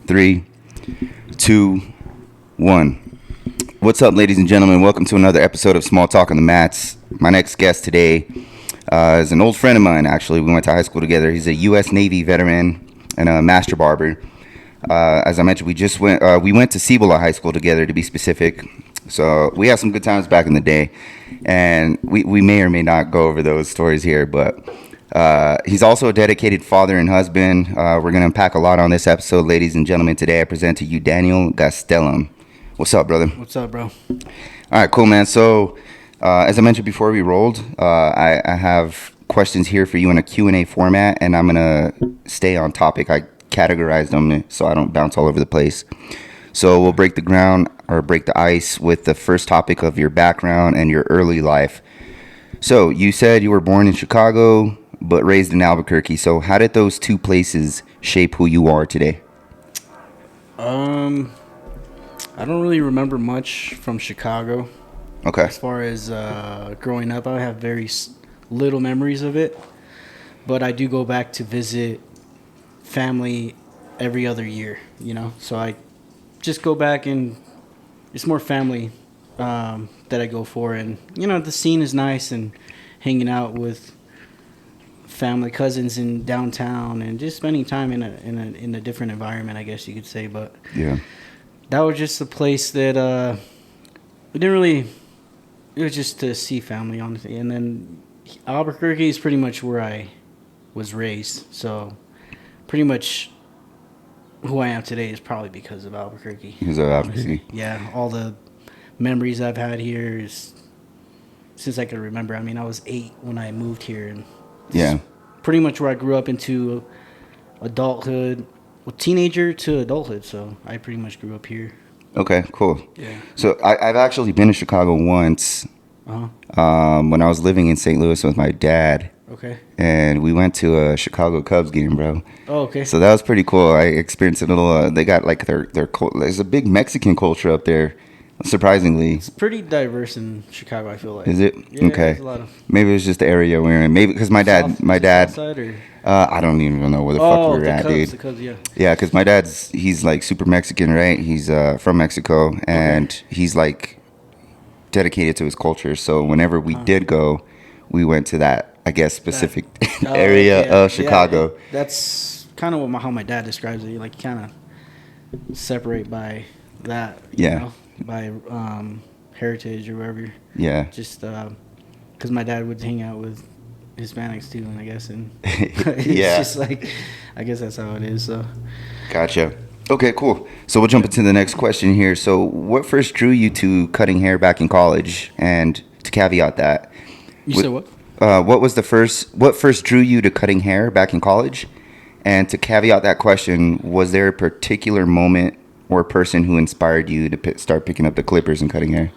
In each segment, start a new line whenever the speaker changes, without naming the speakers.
3, 2, 1. What's up, ladies and gentlemen? Welcome to another episode of Small Talk on the Mats. My next guest today is an old friend of mine, actually. We went to high school together. He's a U.S. Navy veteran and a master barber. As I mentioned, we went to Cibola High School together, to be specific. So we had some good times back in the day. And we may or may not go over those stories here, but he's also a dedicated father and husband. We're going to unpack a lot on this episode, ladies and gentlemen. Today I present to you Daniel Gastelum. What's up, brother?
What's up, bro?
All right, cool, man. So as I mentioned before we rolled, I have questions here for you in a Q&A format, and I'm going to stay on topic. I categorized them so I don't bounce all over the place. So we'll break the ice with the first topic of your background and your early life. So you said you were born in Chicago but raised in Albuquerque. So how did those two places shape who you are today?
I don't really remember much from Chicago.
Okay.
As far as growing up, I have very little memories of it. But I do go back to visit family every other year, So I just go back, and it's more family that I go for. And, the scene is nice, and hanging out with family, cousins in downtown, and just spending time in a different environment, I guess you could say. But
yeah,
that was just a place that it was just to see family, honestly. And then Albuquerque is pretty much where I was raised, so pretty much who I am today is probably because of Albuquerque.
Because of Albuquerque.
Yeah, all the memories I've had here is since I can remember. I mean, I was 8 when I moved here, and
yeah,
pretty much where I grew up into adulthood, teenager to adulthood. So I pretty much grew up here.
Okay, cool.
Yeah.
So I've actually been to Chicago once. When I was living in St. Louis with my dad.
Okay.
And we went to a Chicago Cubs game, bro.
Oh, okay.
So that was pretty cool. I experienced a little. They got like their there's a big Mexican culture up there. Surprisingly,
it's pretty diverse in Chicago, I feel like.
Is it?
Yeah,
okay.
There's a lot of
maybe it was just the area we were in. Maybe because my dad.
South side, or?
I don't even know where the fuck we were at,
Cubs,
dude.
The Cubs, yeah.
Yeah, because my he's like super Mexican, right? He's from Mexico, and he's like dedicated to his culture. So whenever we did go, we went to that, I guess, specific area of Chicago.
Yeah, that's kind of how my dad describes it. Like, kind of separate by that, you know, by heritage or whatever.
Yeah.
Just because my dad would hang out with Hispanics too, and I guess, and it's just like, I guess that's how it is. So.
Gotcha. Okay, cool. So we'll jump into the next question here. So what first drew you to cutting hair back in college? And to caveat that,
you said what?
What first drew you to cutting hair back in college? And to caveat that question, was there a particular moment or person who inspired you to start picking up the clippers and cutting hair?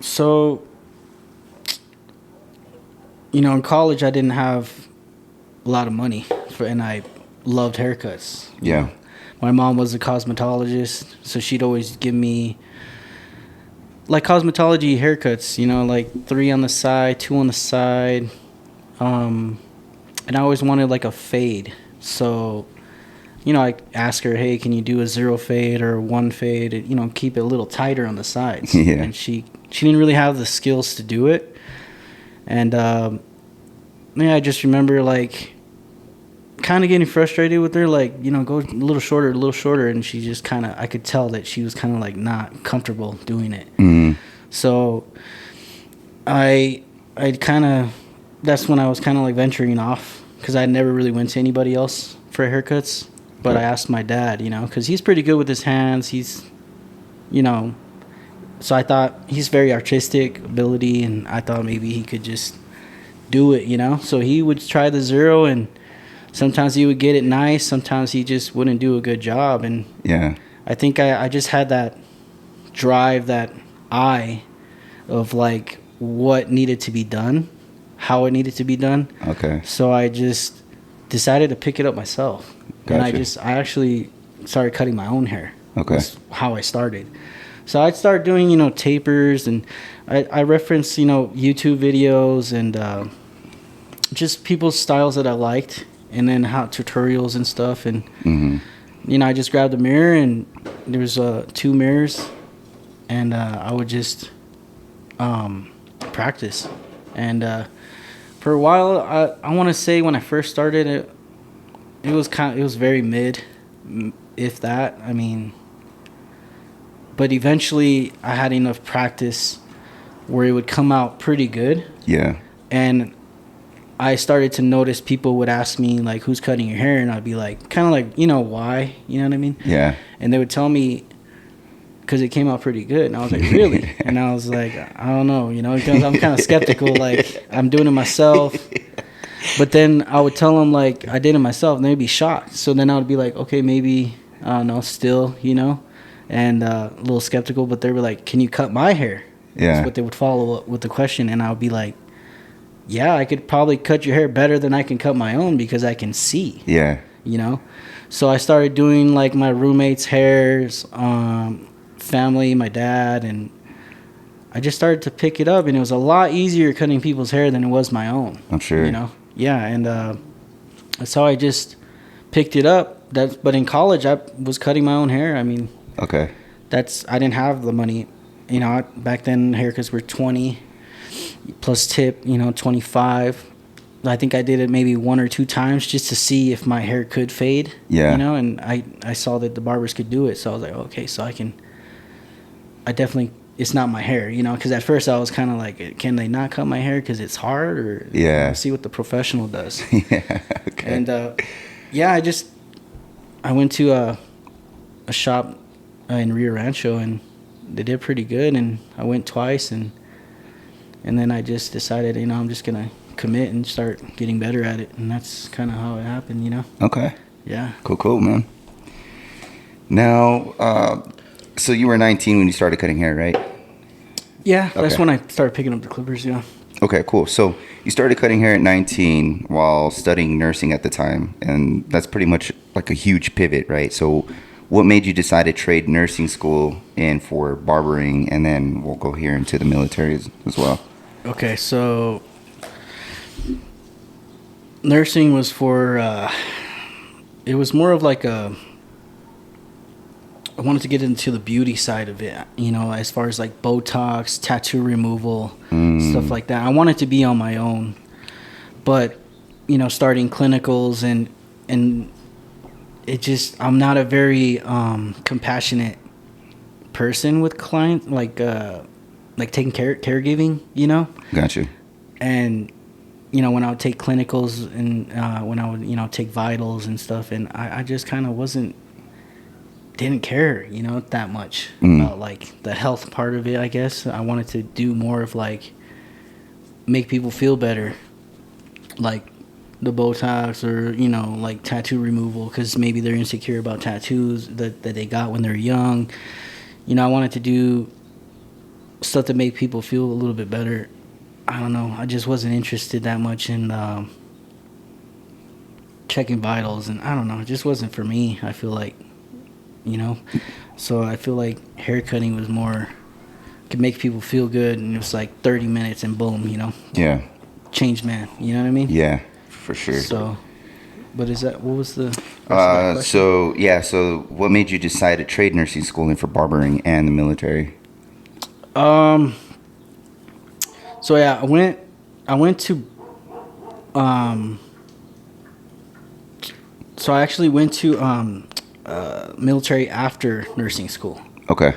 So, in college I didn't have a lot of money and I loved haircuts.
Yeah.
My mom was a cosmetologist, so she'd always give me like cosmetology haircuts, like 3 on the side, 2 on the side. And I always wanted like a fade. So, I asked her, hey, can you do a 0 fade or 1 fade? Keep it a little tighter on the sides.
Yeah.
And she didn't really have the skills to do it. And I just remember like kind of getting frustrated with her, like, go a little shorter, and she just kind of, I could tell that she was kind of like not comfortable doing it. Mm-hmm. So I kind of, that's when I was kind of like venturing off, because I never really went to anybody else for haircuts, but I asked my dad, because he's pretty good with his hands. He's, so I thought he's very artistic ability, and I thought maybe he could just do it, So he would try the 0, and sometimes he would get it nice. Sometimes he just wouldn't do a good job. And
yeah,
I think I just had that drive, that eye of like what needed to be done, how it needed to be done.
Okay.
So I just decided to pick it up myself. Gotcha. And I actually started cutting my own hair.
Okay.
That's how I started. So I'd start doing, tapers, and I referenced, YouTube videos and just people's styles that I liked. and then how tutorials and stuff. And you know, I just grabbed a mirror, and there was 2 mirrors, and I would just practice. And for a while, I want to say when I first started, it was very mid, if that. I mean, but eventually I had enough practice where it would come out pretty good.
Yeah.
And I started to notice people would ask me, like, who's cutting your hair? And I'd be like, kind of like, you know, why? You know what I mean?
Yeah.
And they would tell me, because it came out pretty good. And I was like, really? And I was like, I don't know, you know, because I'm kind of skeptical. Like, I'm doing it myself. But then I would tell them, like, I did it myself, and they'd be shocked. So then I would be like, okay, maybe, I don't know, still, you know, and a little skeptical. But they were like, can you cut my hair?
Yeah.
That's what they would follow up with the question. And I would be like, yeah, I could probably cut your hair better than I can cut my own because I can see.
Yeah.
You know? So I started doing, like, my roommates' hairs, family, my dad, and I just started to pick it up. And it was a lot easier cutting people's hair than it was my own.
I'm sure.
You know? Yeah, and that's how I just picked it up. But in college, I was cutting my own hair. I mean,
okay.
I didn't have the money. You know, back then haircuts were 20 plus tip, you know, 25. I think I did it maybe 1 or 2 times just to see if my hair could fade.
Yeah.
You know, and I saw that the barbers could do it. So I was like, okay, so I definitely, it's not my hair, you know, because at first I was kind of like, can they not cut my hair because it's hard? Or see what the professional does.
Yeah. Okay.
And yeah, I went to a shop in Rio Rancho, and they did pretty good, and I went twice, and then I just decided, you know, I'm just gonna commit and start getting better at it, and that's kind of how it happened, you know.
Okay.
Yeah.
Cool, man. Now, so you were 19 when you started cutting hair, right?
Yeah, that's
Okay.
when I started picking up the clippers. Yeah.
Okay, cool. So you started cutting hair at 19 while studying nursing at the time, and that's pretty much like a huge pivot, right? So what made you decide to trade nursing school in for barbering, and then we'll go here into the military as well?
Okay, so nursing was for, it was more of like I wanted to get into the beauty side of it, you know, as far as like Botox, tattoo removal, stuff like that. I wanted to be on my own, but, you know, starting clinicals and it just, I'm not a very compassionate person with clients, like taking caregiving, you know?
Gotcha.
And, you know, when I would take clinicals and when I would, you know, take vitals and stuff, and I just kind of didn't care, you know, that much about like the health part of it, I guess. I wanted to do more of like make people feel better, like the Botox or, you know, like tattoo removal, because maybe they're insecure about tattoos that they got when they're young. You know, I wanted to do stuff that made people feel a little bit better. I don't know. I just wasn't interested that much in checking vitals, and I don't know. It just wasn't for me, I feel like, you know. So I feel like haircutting was more, could make people feel good, and it was like 30 minutes and boom, you know.
Yeah.
Changed man, you know what I mean?
Yeah, for sure.
So, but what was the
so what made you decide to trade nursing school in for barbering and the military?
So yeah, I went to so I actually went to military after nursing school.
Okay.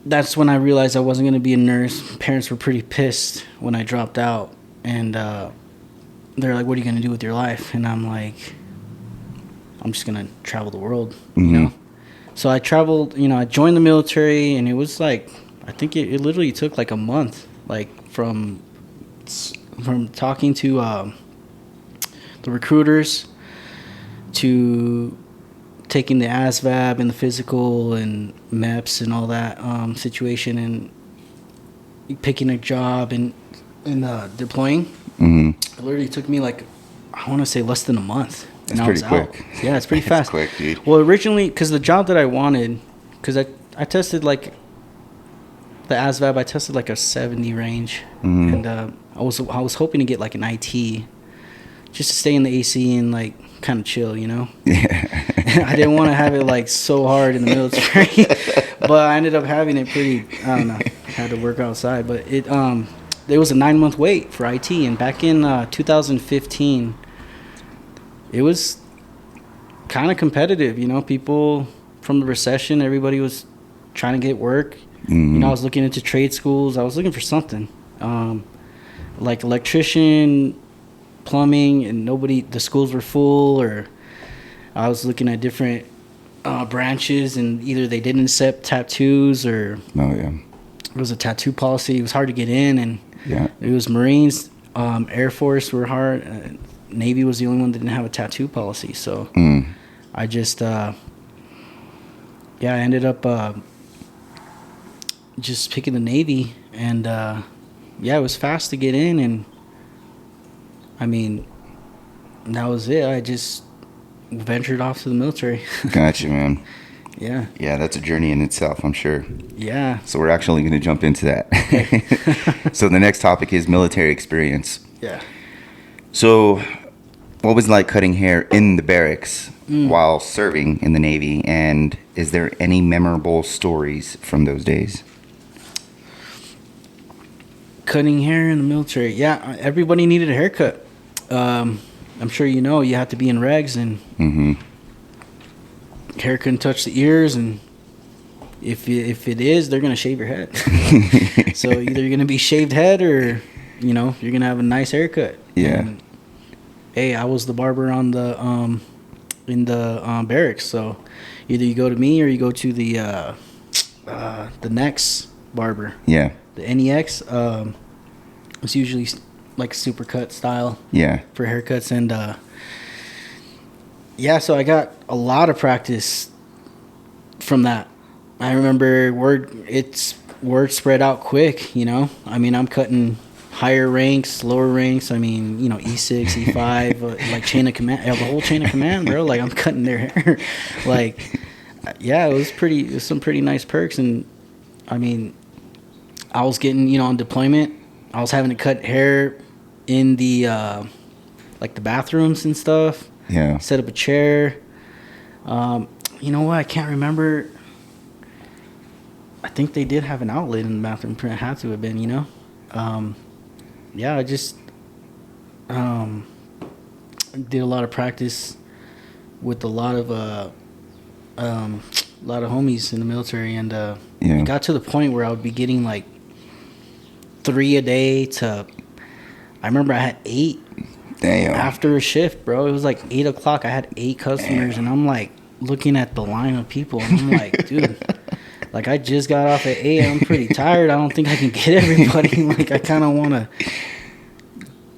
That's when I realized I wasn't going to be a nurse. Parents were pretty pissed when I dropped out, and they're like, what are you going to do with your life? And I'm like, I'm just going to travel the world, you know? So I traveled, you know, I joined the military, and it was like, I think it literally took like a month, like from talking to the recruiters to taking the ASVAB and the physical and MEPS and all that situation, and picking a job and deploying. It literally took me like, I want to say less than a month.
That's pretty quick.
Yeah, it's pretty fast.
Quick, dude.
Well, originally, because the job that I wanted, because I tested like the ASVAB, I tested like a 70 range, and I was hoping to get like an IT, just to stay in the AC and like kind of chill, you know.
Yeah.
I didn't want to have it like so hard in the military, but I ended up having it pretty. I don't know. Had to work outside, but there was a 9-month wait for IT, and back in 2015, it was kind of competitive. You know, people from the recession, everybody was trying to get work. You know, I was looking into trade schools. I was looking for something, like electrician, plumbing, and the schools were full. Or I was looking at different branches, and either they didn't accept tattoos, or it was a tattoo policy. It was hard to get in, and it was Marines, Air Force were hard. Navy was the only one that didn't have a tattoo policy. So I just, I ended up just picking the Navy, and it was fast to get in, and I mean, that was it. I just ventured off to the military.
Gotcha, man.
Yeah.
Yeah, that's a journey in itself, I'm sure.
Yeah.
So we're actually going to jump into that.
Okay.
So the next topic is military experience.
Yeah.
So what was it like cutting hair in the barracks while serving in the Navy? And is there any memorable stories from those days?
Cutting hair in the military. Yeah, everybody needed a haircut. I'm sure you know you have to be in regs, and hair couldn't touch the ears, and if it is, they're gonna shave your head. So either you're gonna be shaved head, or you're gonna have a nice haircut.
Yeah.
And, hey, I was the barber on the in the barracks, so either you go to me or you go to the next barber.
Yeah.
The NEX. It's usually like super cut style.
Yeah.
For haircuts, and so I got a lot of practice from that. I remember word spread out quick, you know. I mean, I'm cutting higher ranks, lower ranks. I mean, E6, E5, like chain of command, the whole chain of command, bro. Like I'm cutting their hair. Like, yeah, it was some pretty nice perks, and I mean, I was getting, on deployment, I was having to cut hair in the like the bathrooms and stuff.
Yeah.
Set up a chair. You know what? I can't remember. I think they did have an outlet in the bathroom. It had to have been, I just did a lot of practice with a lot of homies in the military, and it got to the point where I would be getting like 3 a day to. I remember I had 8.
Damn.
After a shift, bro. It was like 8 o'clock. I had 8 customers. Damn. And I'm like looking at the line of people, and I'm like, dude, like I just got off at 8. I'm pretty tired. I don't think I can get everybody. Like I kind of want to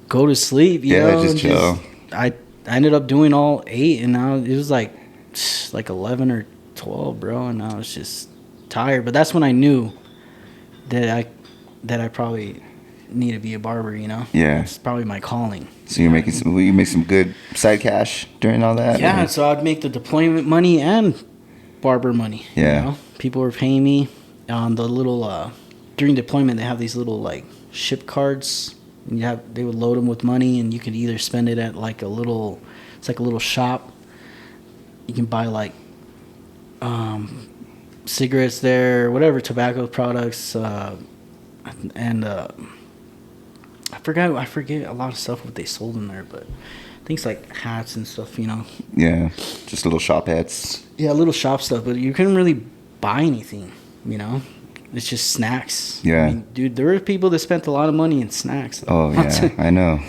go to sleep. You know?
Just chill.
I ended up doing all 8, and now it was like 11 or 12, bro. And I was just tired. But that's when I knew that I probably need to be a barber.
Yeah.
It's probably my calling.
So you make some good side cash during all that?
Yeah, so I'd make the deployment money and barber money.
Yeah.
People were paying me on the little during deployment. They have these little like ship cards. And they would load them with money, and you could either spend it at like it's like a little shop. You can buy like cigarettes there, whatever, tobacco products, and I forget a lot of stuff what they sold in there, but things like hats and stuff,
Yeah, just little shop hats.
Yeah, little shop stuff, but you couldn't really buy anything, It's just snacks.
Yeah.
I mean, dude, there were people that spent a lot of money in snacks.
Oh, yeah, I know.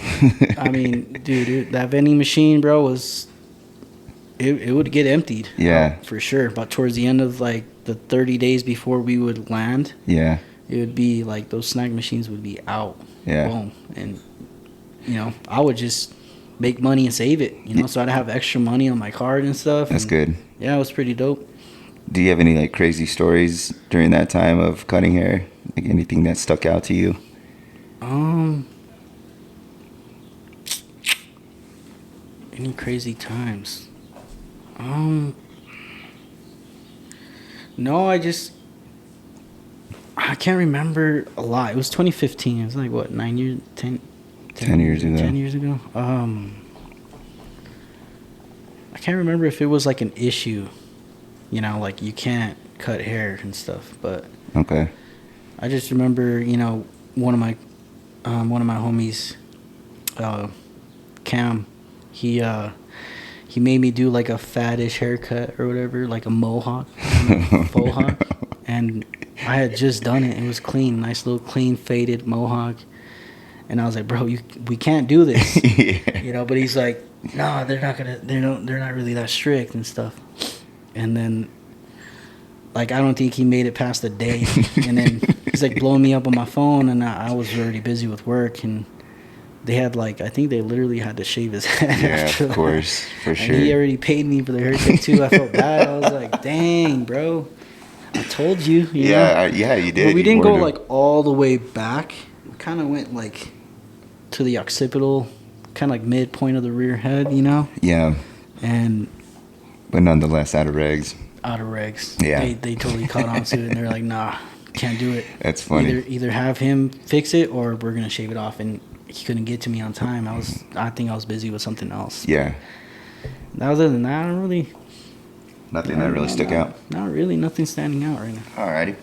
I mean, dude, that vending machine, bro, it would get emptied.
Yeah.
For sure. But towards the end of, like, the 30 days before we would land.
Yeah.
It would be, like, those snack machines would be out.
Yeah.
Boom. And, I would just make money and save it, so I'd have extra money on my card and stuff.
That's good.
Yeah, it was pretty dope.
Do you have any, like, crazy stories during that time of cutting hair? Like, anything that stuck out to you?
Any crazy times? No, I can't remember a lot. It was 2015. It was like, what, 9 years? 10
years ago.
10 years ago. I can't remember if it was like an issue, you know, like you can't cut hair and stuff. But
okay.
I just remember, you know, one of my homies, Cam, he made me do like a faddish haircut or whatever, like a mohawk, faux hawk, and I had just done it. It was clean, nice little clean faded mohawk, and I was like, bro, we can't do this,
Yeah.
you know. But he's like, no, they're not really that strict and stuff. And then, like, I don't think he made it past a day, and then he's like blowing me up on my phone, and I was already busy with work, and they had like, I think they literally had to shave his head.
Yeah, of course, for sure.
And he already paid me for the haircut too. I felt bad. I was like, dang, bro, I told you. You know?
Yeah, you did.
But we
You
didn't go
warned him.
like all the way back. We kind of went like to the occipital, kind of like midpoint of the rear head, you know.
Yeah,
And
but nonetheless, out of regs.
out of regs.
Yeah.
They totally caught on to it, and they're like, nah, can't do it.
That's funny.
Either have him fix it, or we're gonna shave it off. And he couldn't get to me on time. I think I was busy with something else.
Yeah.
Other than that, I don't really.
Nothing that really stuck out.
Not really. Nothing standing out right now.
Alrighty.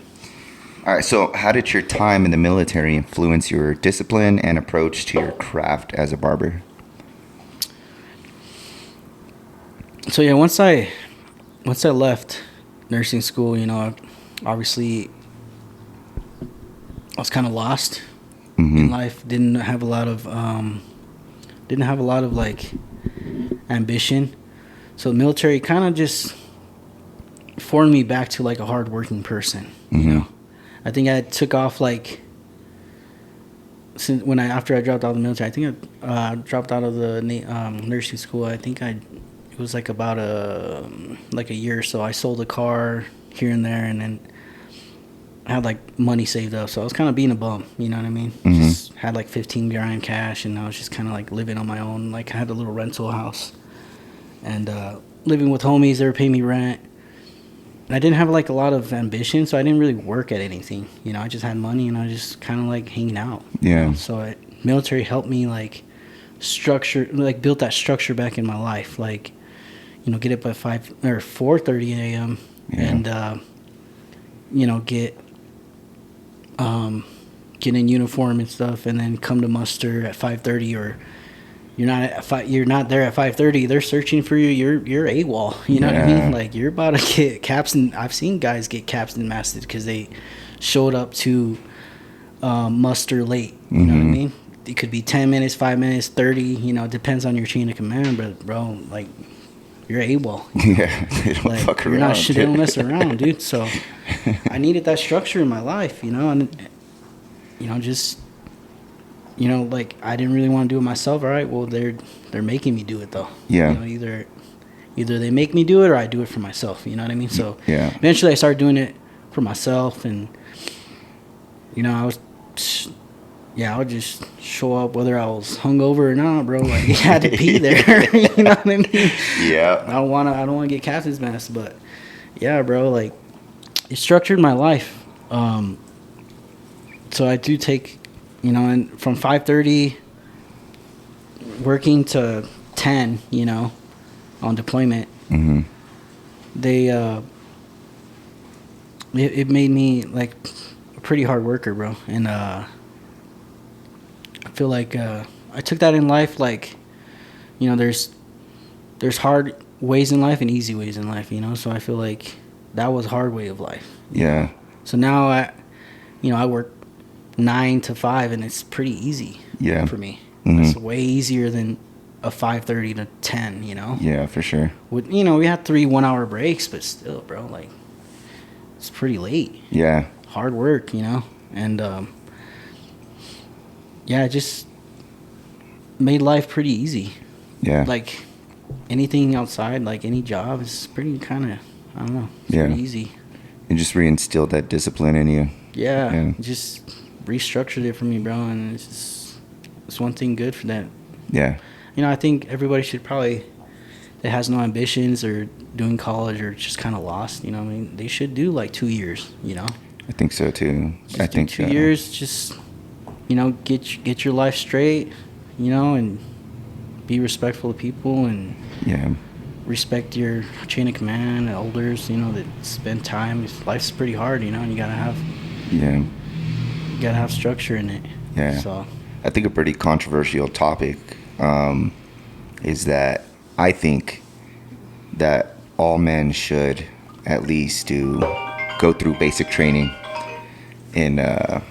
All right. So, how did your time in the military influence your discipline and approach to your craft as a barber?
So yeah, once I left nursing school, you know, obviously I was kind of lost in life. Didn't have a lot of like ambition. So the military kind of just formed me back to like a hardworking person. You know, I think I took off like after I dropped out of the military. I think I dropped out of the nursing school. I think it was like about a year or so. I sold a car here and there, and then I had like money saved up. So I was kind of being a bum, you know what I mean? Just had like 15 grand cash, and I was just kind of like living on my own. Like I had a little rental house, and living with homies. They were paying me rent. And I didn't have like a lot of ambition, so I didn't really work at anything. You know, I just had money, and I was just kind of like hanging out.
Yeah.
So military helped me like built that structure back in my life. Like, you know, get up at 4:30 a.m. and you know, get in uniform and stuff, and then come to muster at 5:30, or you're not there at 5:30. They're searching for you. You're AWOL. You know what I mean? Like you're about to get captain. I've seen guys get captain masted because they showed up to muster late. You know what I mean? It could be 10 minutes, 5 minutes, 30. You know, it depends on your chain of command. But bro, like you're AWOL.
Yeah, they don't
like,
fuck
you're
around.
not shit. They don't mess around, dude. So I needed that structure in my life. You know, and you know, just. You know, like I didn't really want to do it myself. All right, well they're making me do it though.
Yeah.
You know, either they make me do it or I do it for myself. You know what I mean? So
yeah.
Eventually I started doing it for myself, and you know I would just show up whether I was hungover or not, bro. Like you had to be there. You know what I mean?
Yeah.
I don't want to get captain's mess, but yeah, bro. Like it structured my life. So I do take. You know, and from 5:30 working to 10, you know, on deployment, they it made me like a pretty hard worker, bro. And I feel like I took that in life, like, you know, there's hard ways in life and easy ways in life, you know. So I feel like that was a hard way of life.
Yeah.
So now I work 9 to 5, and it's pretty easy for me. It's way easier than a 5:30 to 10, you know?
Yeah, for sure.
With, you know, we had 3 1-hour breaks, but still, bro, like, it's pretty late.
Yeah.
Hard work, you know? And, yeah, it just made life pretty easy.
Yeah.
Like, anything outside, like, any job is pretty kind of, I don't know, it's pretty easy.
It just reinstilled that discipline in you.
Yeah. Just restructured it for me, bro, and it's one thing good for that.
Yeah.
You know, I think everybody should probably that has no ambitions or doing college or just kind of lost, you know what I mean, they should do like 2 years, you know.
I think so too.
Just
I
do
think
2 years. Just get your life straight, and be respectful of people and
yeah,
respect your chain of command, elders. That spend time. Life's pretty hard, and you
yeah,
gotta have structure in it.
yeah.
So
I think a pretty controversial topic is that I think that all men should at least go through basic training in at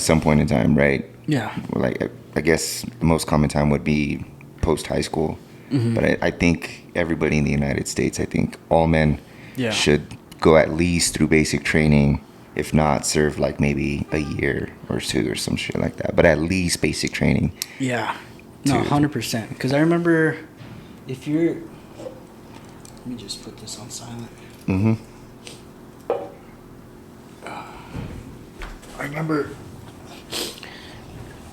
some point in time, right?
yeah,
Like I guess the most common time would be post high school, but I think everybody in the United States, I think all men
yeah,
should go at least through basic training, if not serve like maybe a year or two or some shit like that, but at least basic training.
yeah. No, 100%. Because I remember, if you're, let me just put this on silent.
Mm-hmm.
I remember.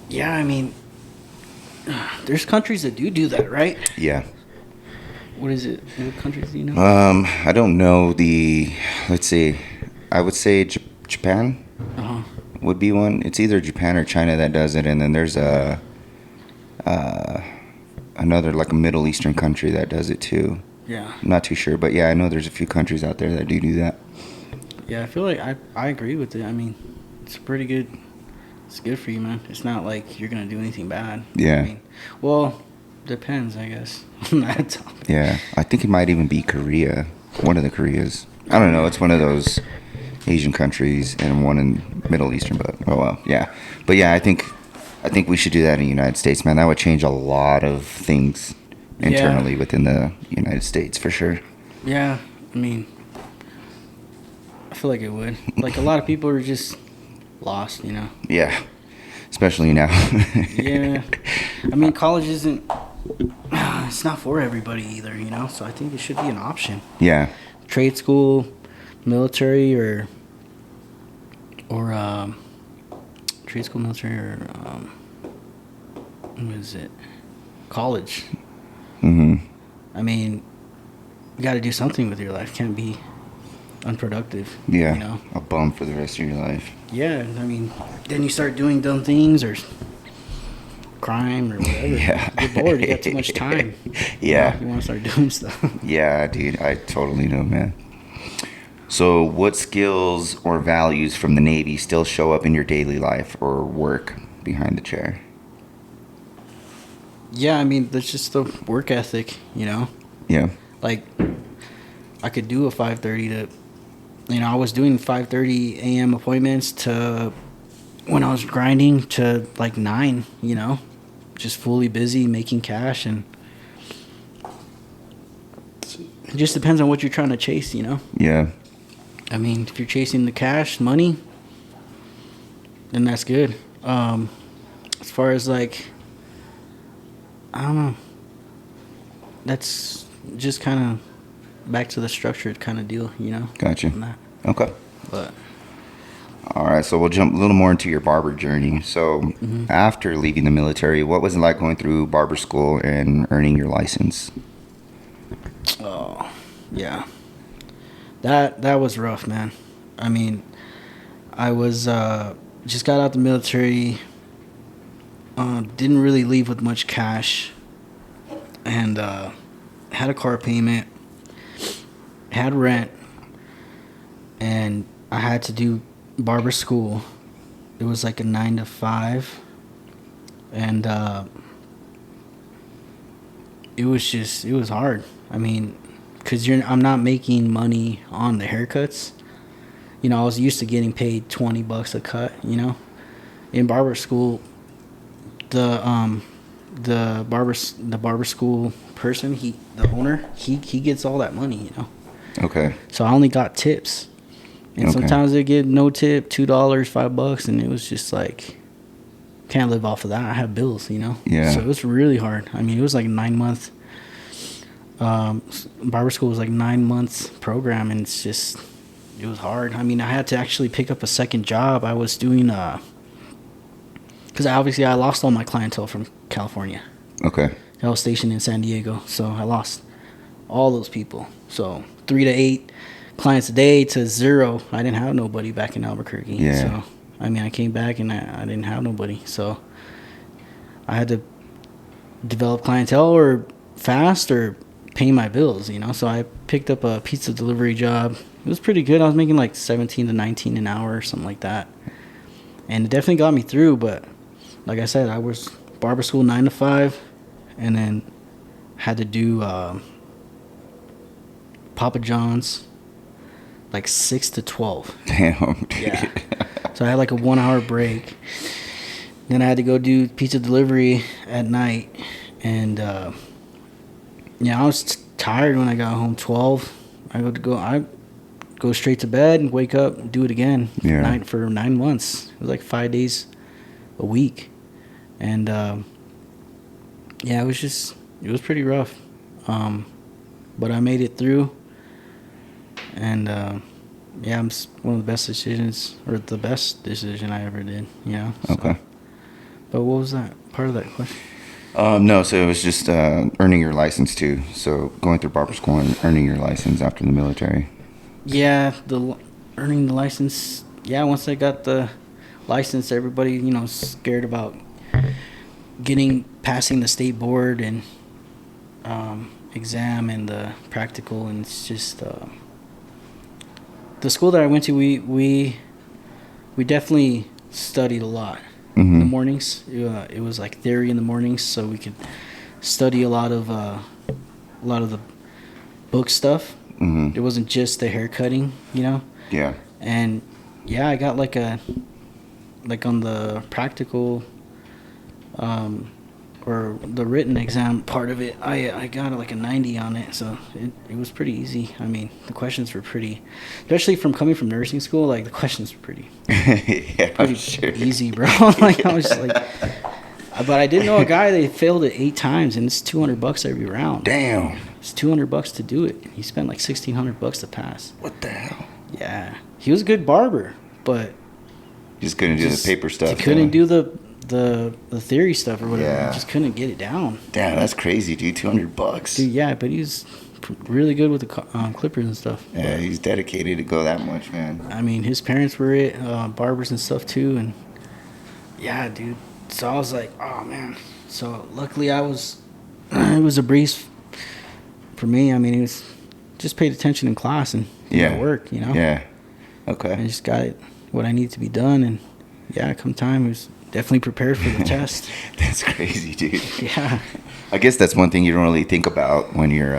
Yeah, I mean, there's countries that do that, right?
Yeah.
What is it? What countries do you know?
I don't know let's see, I would say Japan
Uh-huh.
would be one. It's either Japan or China that does it, and then there's another like a Middle Eastern country that does it too.
Yeah.
I'm not too sure, but yeah, I know there's a few countries out there that do that.
Yeah, I feel like I agree with it. I mean, it's pretty good. It's good for you, man. It's not like you're gonna do anything bad.
Yeah.
I mean, well, depends, I guess, on that topic.
Yeah, I think it might even be Korea, one of the Koreas. I don't know. It's one of those Asian countries and one in Middle Eastern, but oh well, yeah. But yeah, I think we should do that in the United States, man. That would change a lot of things internally within the United States for sure.
Yeah, I mean, I feel like it would. Like, a lot of people are just lost,
Yeah, especially now.
Yeah. I mean, college isn't, it's not for everybody either, So I think it should be an option.
Yeah.
Trade school, military, or trade school, military, or what is it? College.
Mhm.
I mean, you got to do something with your life. Can't be unproductive.
Yeah. A bum for the rest of your life.
Yeah, I mean, then you start doing dumb things or crime or whatever.
Yeah.
You get bored. You got too much time.
Yeah.
You want to start doing stuff.
Yeah, dude. I totally know, man. So, what skills or values from the Navy still show up in your daily life or work behind the chair?
Yeah, I mean, that's just the work ethic,
Yeah.
Like, I could do a 5:30 to, I was doing 5:30 a.m. appointments to, when I was grinding, to like 9, just fully busy making cash. And it just depends on what you're trying to chase,
Yeah.
I mean, if you're chasing the cash, money, then that's good. As far as like, I don't know. That's just kind of back to the structured kind of deal,
Gotcha.
on that.
Okay.
But
All right, so we'll jump a little more into your barber journey. So, after leaving the military, what was it like going through barber school and earning your license?
oh, yeah, that was rough, man. I mean, I was just got out the military. Didn't really leave with much cash, and had a car payment, had rent, and I had to do barber school. It was like a 9 to 5, and it was hard. I mean, because I'm not making money on the haircuts. I was used to getting paid $20 a cut. In barber school, the barber school person, the owner, he gets all that money.
Okay.
So I only got tips. And sometimes they get no tip, $2, $5, and it was just like, can't live off of that. I have bills,
Yeah.
So it was really hard. I mean, it was like 9-month. Barber school was like 9 months program, and it was hard. I mean, I had to actually pick up a second job. I was doing because I lost all my clientele from California.
Okay.
I was stationed in San Diego, so I lost all those people. So 3 to 8 clients a day to 0. I didn't have nobody back in Albuquerque.
Yeah.
So, I mean, I came back and I didn't have nobody. So, I had to develop clientele or fast or pay my bills, you know. So, I picked up a pizza delivery job. It was pretty good. I was making like 17 to 19 an hour or something like that. And it definitely got me through. But, like I said, I was barber school 9 to 5. And then had to do Papa John's like 6 to 12.
Damn, dude.
Yeah. So I had like a 1 hour break. Then I had to go do pizza delivery at night. And yeah, I was tired when I got home 12. I go straight to bed and wake up and do it again for 9 months. It was like 5 days a week. And yeah, it was pretty rough. But I made it through. And yeah, it's one of the best decisions, or the best decision I ever did, you know. So.
Okay.
But what was that part of that question?
No, so it was just earning your license too. So going through barber school and earning your license after the military.
Yeah, earning the license. Yeah, once I got the license, everybody, you know, scared about passing the state board and exam and the practical, and it's just the school that I went to. We definitely studied a lot. In the mornings. It was like theory in the mornings, so we could study a lot of the book stuff. It wasn't just the hair cutting, you know.
Yeah. And
yeah, I got like on the practical or the written exam part of it, I got like a 90 on it, so it was pretty easy. I mean, the questions were pretty, especially from coming from nursing school, like the questions were pretty
sure.
easy, bro. Like I was just like, but I did know a guy that failed it 8 times, and it's $200 every round.
Damn.
It's $200 to do it. He spent like $1,600 to pass.
What the hell?
Yeah, he was a good barber, but
just couldn't do the paper stuff.
He couldn't do the theory stuff or whatever.
Yeah.
He just couldn't get it down.
Damn, that's crazy, dude. $200.
Dude, yeah, but he's really good with the clippers and stuff.
Yeah,
but
he's dedicated to go that much, man.
I mean, his parents were barbers and stuff too, and yeah, dude. So I was like, oh man. So luckily it was a breeze for me. I mean, it was just paid attention in class and work, you know.
Yeah. Okay.
I just got what I needed to be done, and yeah, come time it was definitely prepared for the test.
That's crazy, dude.
Yeah.
I guess that's one thing you don't really think about when you're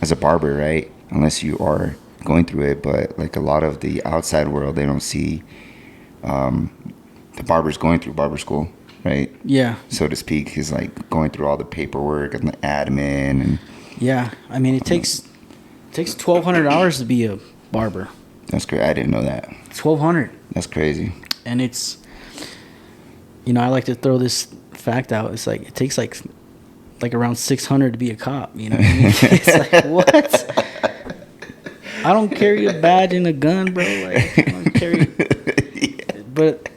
as a barber, right? Unless you are going through it. But like a lot of the outside world, they don't see the barbers going through barber school, right?
Yeah.
So to speak, is like going through all the paperwork and the admin and.
Yeah, I mean it takes 1,200 hours to be a barber.
That's great. I didn't know that.
1,200.
That's crazy.
And it's, you know, I like to throw this fact out. It's like it takes like around 600 to be a cop. You know what I mean? It's like, what? I don't carry a badge and a gun, bro. Like, I don't carry. But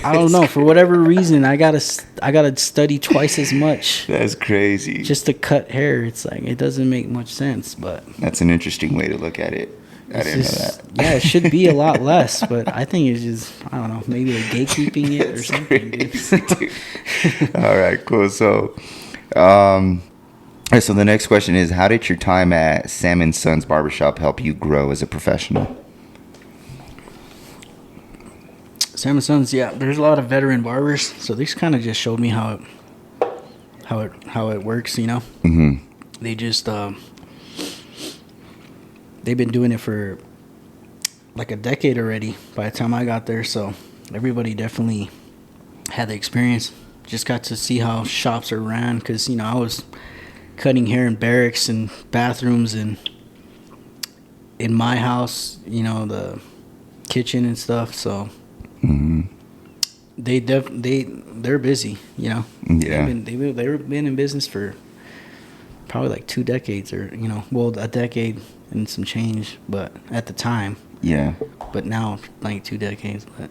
I don't know, for whatever reason, I gotta study twice as much.
That's crazy.
Just to cut hair. It's like it doesn't make much sense, but
that's an interesting way to look at it. I didn't know that.
Yeah, it should be a lot less, but I think it's just, I don't know, maybe they're gatekeeping it or something, dude.
All right, cool. So, so the next question is, how did your time at Sam & Sons Barbershop help you grow as a professional?
Sam & Sons, yeah, there's a lot of veteran barbers, so these kind of just showed me how it works, you know. They just they've been doing it for like a decade already by the time I got there, so everybody definitely had the experience. Just got to see how shops are ran, because, you know, I was cutting hair in barracks and bathrooms and in my house, you know, the kitchen and stuff, so they're busy, you know.
Yeah.
They've been in business for probably like 2 decades, or, you know, well, a decade and some change, but at the time.
Yeah.
But now like 2 decades. But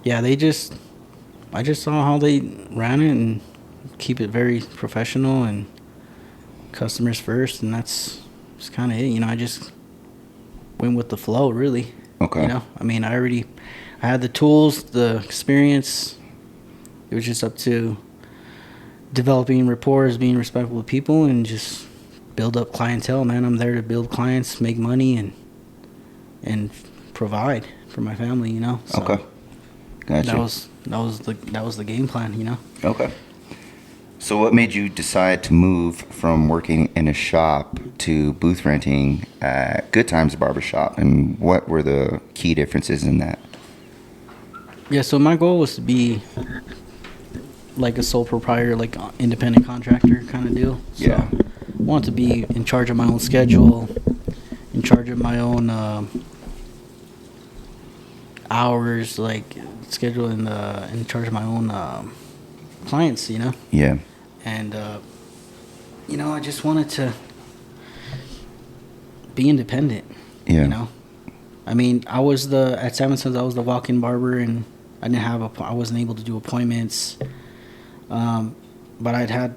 yeah, I just saw how they ran it and keep it very professional and customers first, and that's kind of it. You know, I just went with the flow, really.
Okay.
You know, I mean, I had the tools, the experience. It was just up to developing rapport, being respectful with people, and just build up clientele, man. I'm there to build clients, make money, and provide for my family, you know. So
Okay. Gotcha.
That was the game plan, you know.
Okay. So what made you decide to move from working in a shop to booth renting at Good Times Barbershop, and what were the key differences in that?
Yeah, so my goal was to be like a sole proprietor, like independent contractor kind of deal. So
Yeah.
I wanted to be in charge of my own schedule, in charge of my own hours, like schedule, and in charge of my own clients, you know.
Yeah.
And you know, I just wanted to be independent.
Yeah.
You know, I mean, at Salmon Sons, I was the walk-in barber, and I wasn't able to do appointments. But I'd had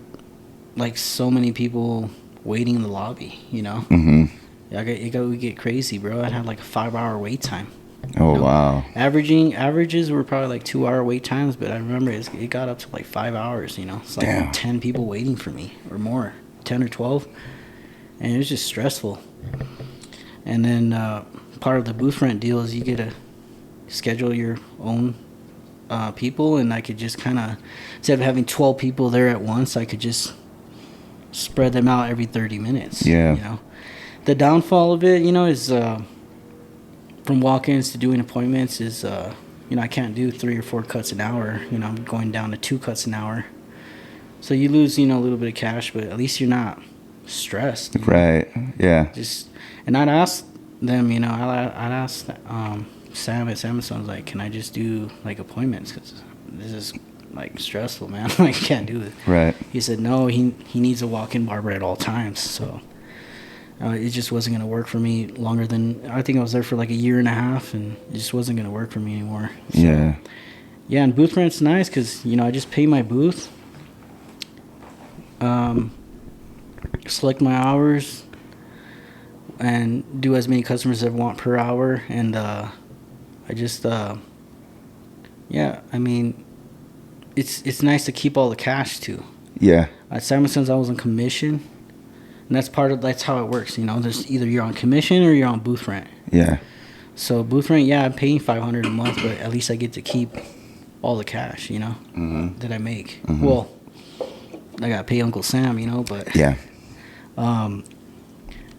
like so many people waiting in the lobby, you know.
Mm-hmm.
It would get crazy, bro. I'd had like a 5-hour wait time.
Oh,
You know?
wow.
Averages were probably like 2-hour wait times, but I remember it got up to like 5 hours, you know. It's like
Damn.
10 people waiting for me or more, 10 or 12. And it was just stressful. And then part of the booth rent deal is you get to schedule your own people, and I could just kind of, instead of having 12 people there at once, I could just spread them out every 30 minutes.
Yeah.
You know, the downfall of it, you know, is from walk-ins to doing appointments is, you know, I can't do 3 or 4 cuts an hour. You know, I'm going down to 2 cuts an hour. So you lose, you know, a little bit of cash, but at least you're not stressed.
Right. Yeah.
And I'd ask them, you know, I'd ask Sam at Salmon Sons, like, can I just do like appointments? Because this is like stressful, man. I can't do it.
Right.
He said no, he needs a walk-in barber at all times. So it just wasn't going to work for me longer than, I think I was there for like a year and a half, and it just wasn't going to work for me anymore. So,
Yeah.
yeah, and booth rent's nice because, you know, I just pay my booth, select my hours, and do as many customers as I want per hour. And I just, yeah, I mean, it's nice to keep all the cash too.
Yeah.
At Salmon Sons, I was on commission, and that's how it works. You know, there's either you're on commission or you're on booth rent.
Yeah.
So booth rent, yeah, I'm paying $500 a month, but at least I get to keep all the cash, you know, that I make.
Mm-hmm.
Well, I gotta pay Uncle Sam, you know, but
Yeah.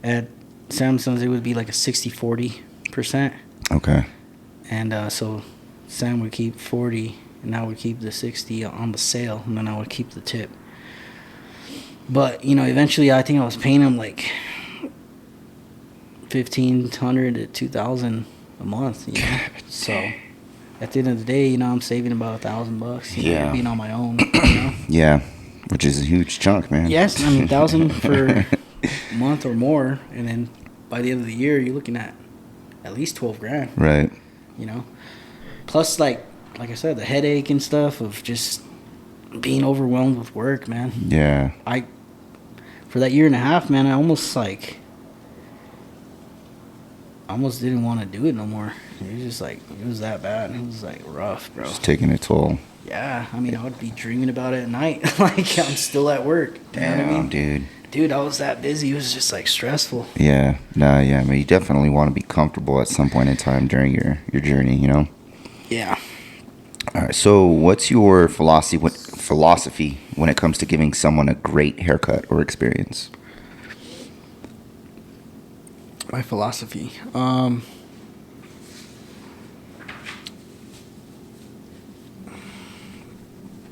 at Salmon Sons, it would be like a 60-40%.
Okay.
And so Sam would keep 40, and I would keep the 60 on the sale, and then I would keep the tip. But, you know, eventually I think I was paying him like $1,500 to $2,000 a month, you know. So at the end of the day, you know, I'm saving about $1,000, you know,
Yeah.
being on my own, you know.
Yeah. Which is a huge chunk, man.
Yes, I mean, $1,000 for a month or more, and then by the end of the year, you're looking at least $12,000.
Right.
You know, plus like I said, the headache and stuff of just being overwhelmed with work, man.
Yeah.
For that year and a half, man, I almost didn't want to do it no more. It was just like, it was that bad. It was like rough, bro.
Just taking a toll.
Yeah, I mean, I would be dreaming about it at night. Like, I'm still at work. You know what I mean?
Dude.
Dude, I was that busy. It was just like stressful.
Yeah. Nah, yeah. I mean, you definitely want to be comfortable at some point in time during your journey, you know?
Yeah.
All right. So what's your philosophy when it comes to giving someone a great haircut or experience?
My philosophy.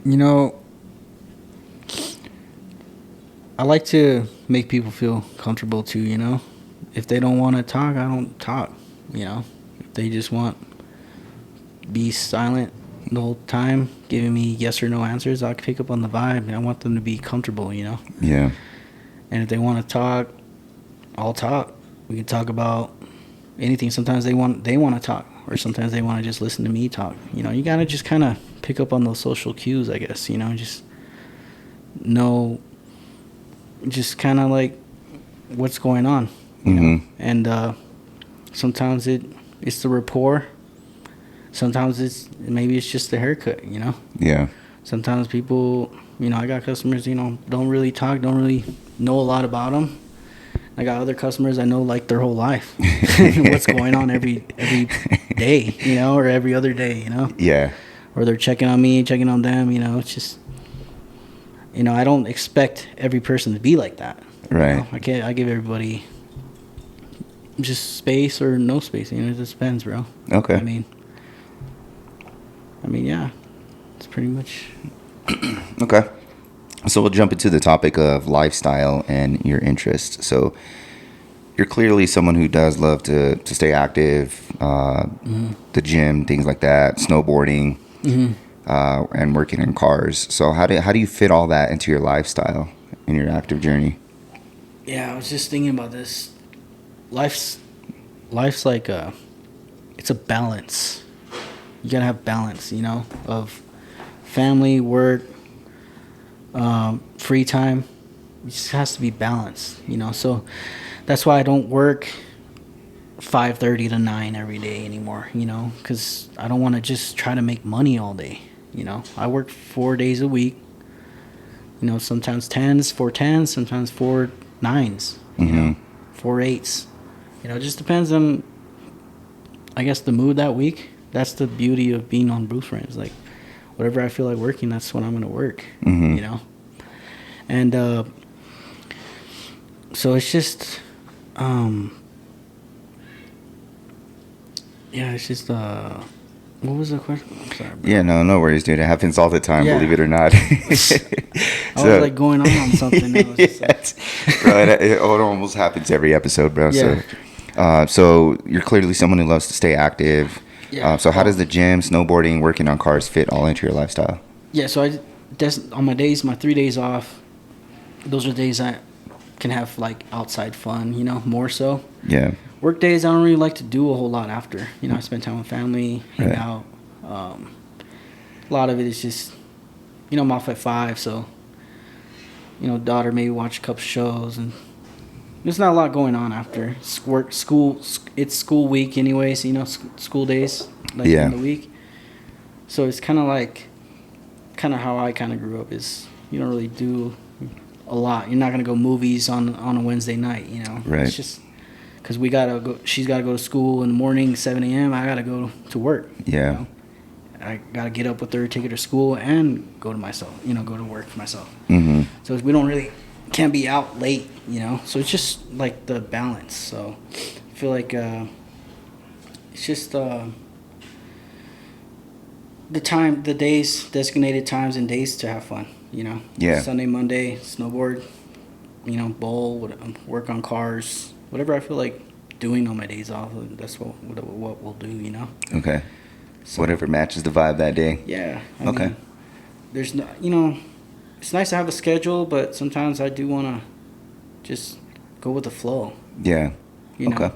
You know, I like to make people feel comfortable too, you know. If they don't want to talk, I don't talk, you know. If they just want be silent the whole time, giving me yes or no answers, I'll pick up on the vibe. I want them to be comfortable, you know.
Yeah.
And if they want to talk, I'll talk. We can talk about anything. Sometimes they want to talk, or sometimes they want to just listen to me talk. You know, you gotta just kind of pick up on those social cues, I guess. You know, just know, just kind of like what's going on. You know? And Sometimes it's the rapport. Sometimes maybe it's just the haircut, you know?
Yeah.
Sometimes people, you know, I got customers, you know, don't really talk, don't really know a lot about them. I got other customers I know like their whole life. What's going on every day, you know, or every other day, you know?
Yeah.
Or they're checking on me, checking on them, you know. It's just, you know, I don't expect every person to be like that.
Right.
You know? I give everybody just space or no space, you know, it just depends, bro.
Okay.
I mean, yeah, it's pretty much.
Okay. So we'll jump into the topic of lifestyle and your interests. So you're clearly someone who does love to stay active, the gym, things like that, snowboarding, and working in cars. So how do you fit all that into your lifestyle in your active journey?
Yeah, I was just thinking about this. Life's like it's a balance. You gotta have balance, you know, of family, work, free time. It just has to be balanced, you know. So that's why I don't work 5:30 to 9 every day anymore, you know, because I don't want to just try to make money all day, you know. I work 4 days a week, you know, sometimes 4 10s, sometimes 4 9s, you know, 4 8s. You know, it just depends on, I guess, the mood that week. That's the beauty of being on Booth Friends. Like, whatever I feel like working, that's when I'm going to work, you know. And so it's just, yeah, it's just, what was the question? I'm sorry, bro.
Yeah, no worries, dude. It happens all the time, believe it or not.
I was like going on something. I was just like,
bro, it almost happens every episode, bro.
Yeah.
So you're clearly someone who loves to stay active.
Yeah.
So how does the gym, snowboarding, working on cars fit all into your lifestyle?
Yeah, so on my 3 days off, those are days I can have like outside fun, you know, more so.
Yeah.
Work days, I don't really like to do a whole lot after. You know, I spend time with family, hang
Right.
out. A lot of it is just, you know, I'm off at 5, so, you know, daughter maybe watch a couple shows, and there's not a lot going on after school. It's school week anyways, you know, school days, like in the week. So it's kind of how I kind of grew up is you don't really do a lot. You're not going to go movies on a Wednesday night, you know.
Right.
It's just because we got to go. She's got to go to school in the morning, 7 a.m. I got to go to work.
Yeah.
You know? I got to get up with her, take her to school, and go to work for myself.
Mm-hmm.
So we don't really, can't be out late, you know. So it's just like the balance. So I feel like it's just the designated times and days to have fun, you know.
Yeah.
Sunday, Monday, snowboard, you know, bowl, work on cars, whatever I feel like doing on my days off. That's what we'll do, you know.
Okay.
So,
whatever matches the vibe that day.
Yeah. I
Okay.
mean, there's no, you know, it's nice to have a schedule, but sometimes I do want to just go with the flow.
Yeah.
You know?
Okay.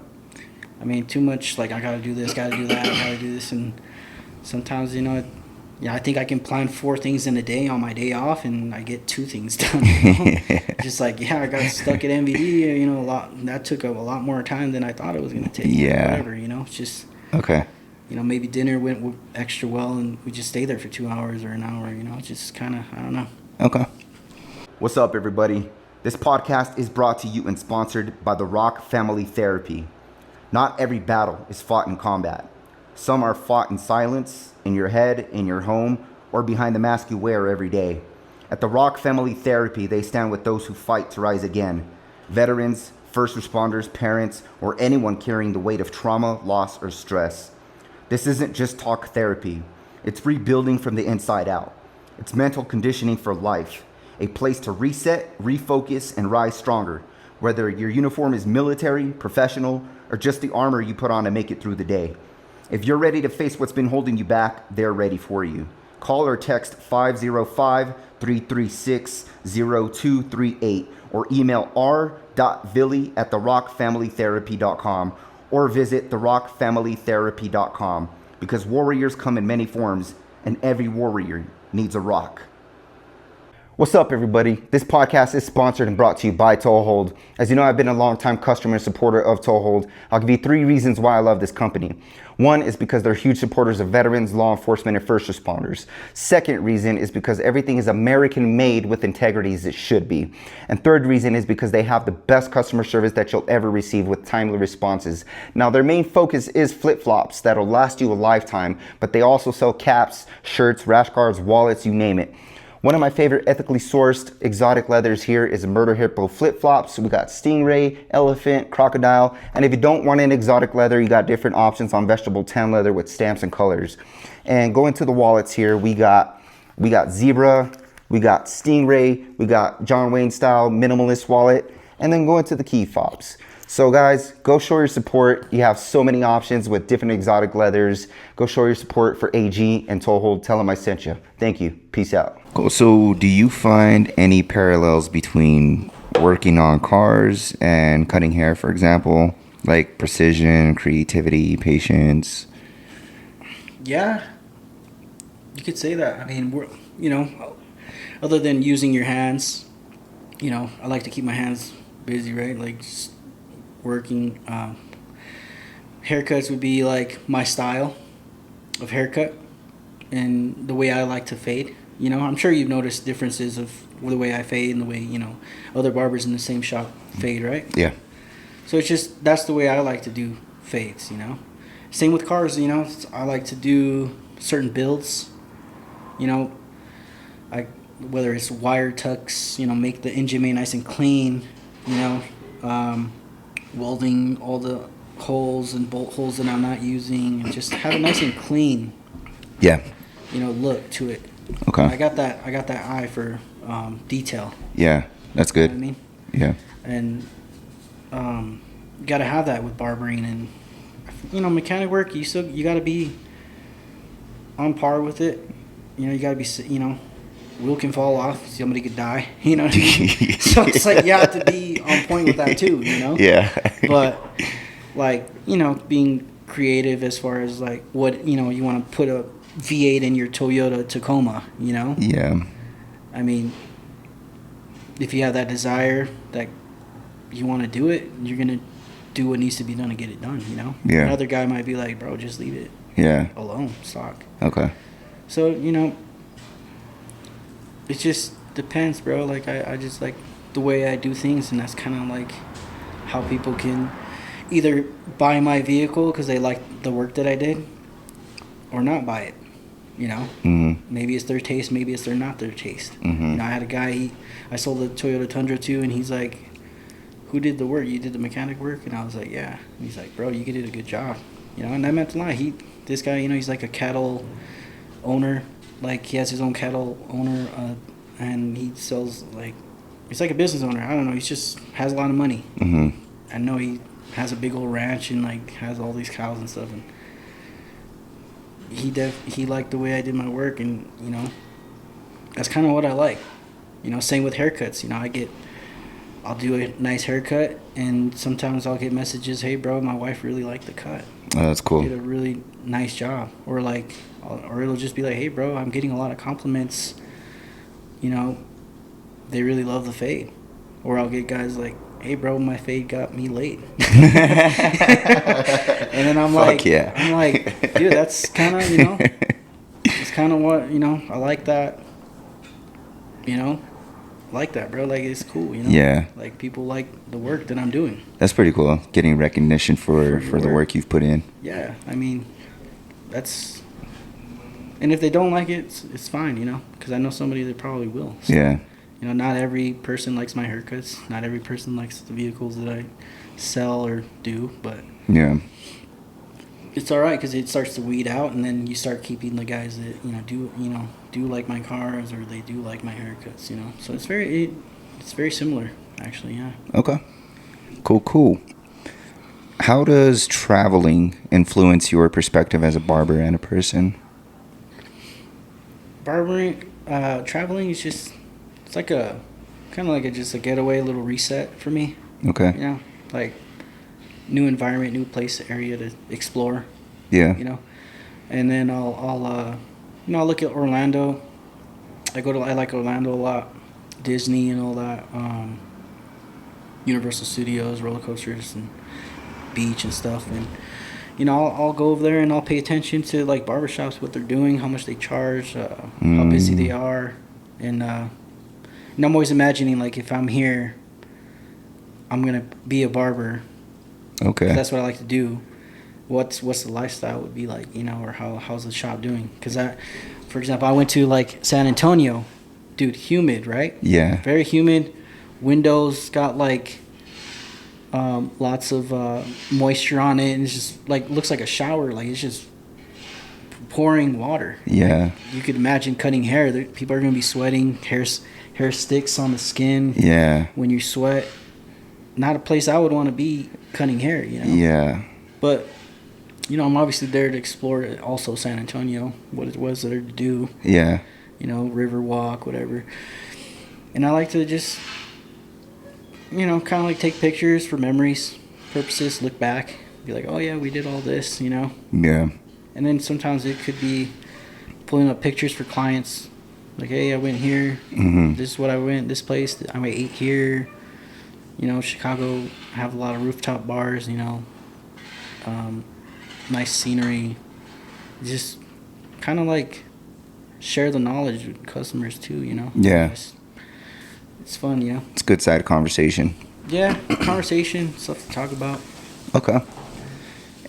I mean, too much, like, I got to do this, got to do that, I got to do this. And sometimes, you know, I think I can plan 4 things in a day on my day off, and I get 2 things done. You know? Just like, yeah, I got stuck at MVD, you know, that took a lot more time than I thought it was going to take.
Yeah.
Whatever, you know, it's just.
Okay.
You know, maybe dinner went extra well, and we just stayed there for 2 hours or an hour, you know, just kind of, I don't know.
Okay. What's up, everybody? This podcast is brought to you and sponsored by the Rock Family Therapy. Not every battle is fought in combat. Some are fought in silence, in your head, in your home, or behind the mask you wear every day. At the Rock Family Therapy, they stand with those who fight to rise again. Veterans, first responders, parents, or anyone carrying the weight of trauma, loss, or stress. This isn't just talk therapy. It's rebuilding from the inside out. It's mental conditioning for life. A place to reset, refocus, and rise stronger. Whether your uniform is military, professional, or just the armor you put on to make it through the day. If you're ready to face what's been holding you back, they're ready for you. Call or text 505-336-0238 or email r.villy@therockfamilytherapy.com or visit therockfamilytherapy.com because warriors come in many forms and every warrior needs a rock. What's up, everybody? This podcast is sponsored and brought to you by Toehold. As you know, I've been a long-time customer and supporter of Toehold. I'll give you 3 reasons why I love this company. 1 is because they're huge supporters of veterans, law enforcement, and first responders. 2nd reason is because everything is American-made with integrity as it should be. And 3rd reason is because they have the best customer service that you'll ever receive with timely responses. Now, their main focus is flip-flops that'll last you a lifetime, but they also sell caps, shirts, rash guards, wallets, you name it. One of my favorite ethically sourced exotic leathers here is Murder Hippo flip-flops. We got stingray, elephant, crocodile, and if you don't want an exotic leather, you got different options on vegetable tan leather with stamps and colors. And going to the wallets here, we got zebra, we got stingray, we got John Wayne style minimalist wallet, and then going to the key fobs. So guys, go show your support. You have so many options with different exotic leathers. Go show your support for AG and Toehold. Tell them I sent you. Thank you. Peace out. Cool. So do you find any parallels between working on cars and cutting hair, for example? Like precision, creativity, patience?
Yeah, you could say that. I mean, other than using your hands, I like to keep my hands busy, right? Like just working. Haircuts would be like my style of haircut and the way I like to fade. I'm sure you've noticed differences of the way I fade and the way, other barbers in the same shop fade, right?
Yeah.
So it's just, that's the way I like to do fades, Same with cars, I like to do certain builds, whether it's wire tucks, make the engine bay nice and clean, welding all the holes and bolt holes that I'm not using, and just have it nice and clean.
Yeah.
Look to it.
Okay.
I got that eye for detail.
Yeah, that's good.
You know what I mean?
Yeah.
And you got to have that with barbering and mechanic work. You got to be on par with it. You got to be wheel can fall off, somebody could die. You know what I mean? So it's like you have to be on point with that too.
Yeah.
But being creative as far as like what you want to put a V8 in your Toyota Tacoma.
Yeah.
I mean, if you have that desire that you want to do it, you're gonna do what needs to be done to get it done.
Yeah.
Another guy might be like, bro, just leave it.
Yeah.
Alone, stock.
Okay.
So it just depends, bro. Like I just like the way I do things, and that's kind of like how people can either buy my vehicle because they like the work that I did, or not buy it.
Mm-hmm.
Maybe it's their taste, maybe it's not their taste.
Mm-hmm.
I had a guy, I sold the Toyota Tundra to, and he's like, who did the work? You did the mechanic work? And I was like, yeah. And he's like, bro, you did a good job. And I meant to lie. This guy, he's like a cattle owner. Like, he has his own cattle owner, and he sells, like, he's like a business owner. I don't know. He just has a lot of money.
Mm-hmm.
I know he has a big old ranch and, like, has all these cows and stuff. And he liked the way I did my work, and that's kind of what I like. Same with haircuts. I'll do a nice haircut, and sometimes I'll get messages, hey bro, my wife really liked the cut.
Oh, that's cool.
Did a really nice job. Or it'll just be like, hey bro, I'm getting a lot of compliments, they really love the fade. Or I'll get guys like, hey bro, my fade got me late. And then I'm like, dude, that's kind of, it's kind of what, I like that, like that, bro. Like, it's cool,
Yeah.
Like, people like the work that I'm doing.
That's pretty cool. Getting recognition for the work you've put in.
Yeah, I mean, that's, and if they don't like it, it's fine, because I know somebody that probably will. So,
Yeah.
Not every person likes my haircuts. Not every person likes the vehicles that I sell or do, but
yeah,
it's all right because it starts to weed out, and then you start keeping the guys that do like my cars, or they do like my haircuts. So it's very similar, actually. Yeah.
Okay. Cool. How does traveling influence your perspective as a barber and a person?
Traveling is just, it's like a kind of like just a getaway, little reset for me.
Okay.
Like new environment, new place, area to explore.
Yeah.
And then I'll look at Orlando. I like Orlando a lot. Disney and all that, Universal Studios, roller coasters, and beach and stuff. And I'll go over there and I'll pay attention to like barbershops, what they're doing, how much they charge, how busy they are, and I'm always imagining like if I'm here, I'm gonna be a barber.
Okay.
That's what I like to do. What's the lifestyle would be like, or how's the shop doing? Because for example, I went to like San Antonio, dude, humid, right?
Yeah.
Very humid. Windows got like lots of moisture on it, and it's just like looks like a shower. Like it's just pouring water.
Yeah.
Like, you could imagine cutting hair. People are gonna be sweating. Hair sticks on the skin.
Yeah.
When you sweat. Not a place I would want to be cutting hair.
Yeah.
But I'm obviously there to explore also San Antonio, what it was there to do.
Yeah.
River walk, whatever. And I like to just, kind of like take pictures for memories purposes, look back, be like, oh yeah, we did all this,
Yeah.
And then sometimes it could be pulling up pictures for clients. Like, hey, I went here.
Mm-hmm.
This is what I went, this place. I ate here. Chicago have a lot of rooftop bars, nice scenery. Just kind of like share the knowledge with customers too,
Yeah.
It's fun,
It's a good side of conversation.
Yeah, conversation, stuff to talk about.
Okay.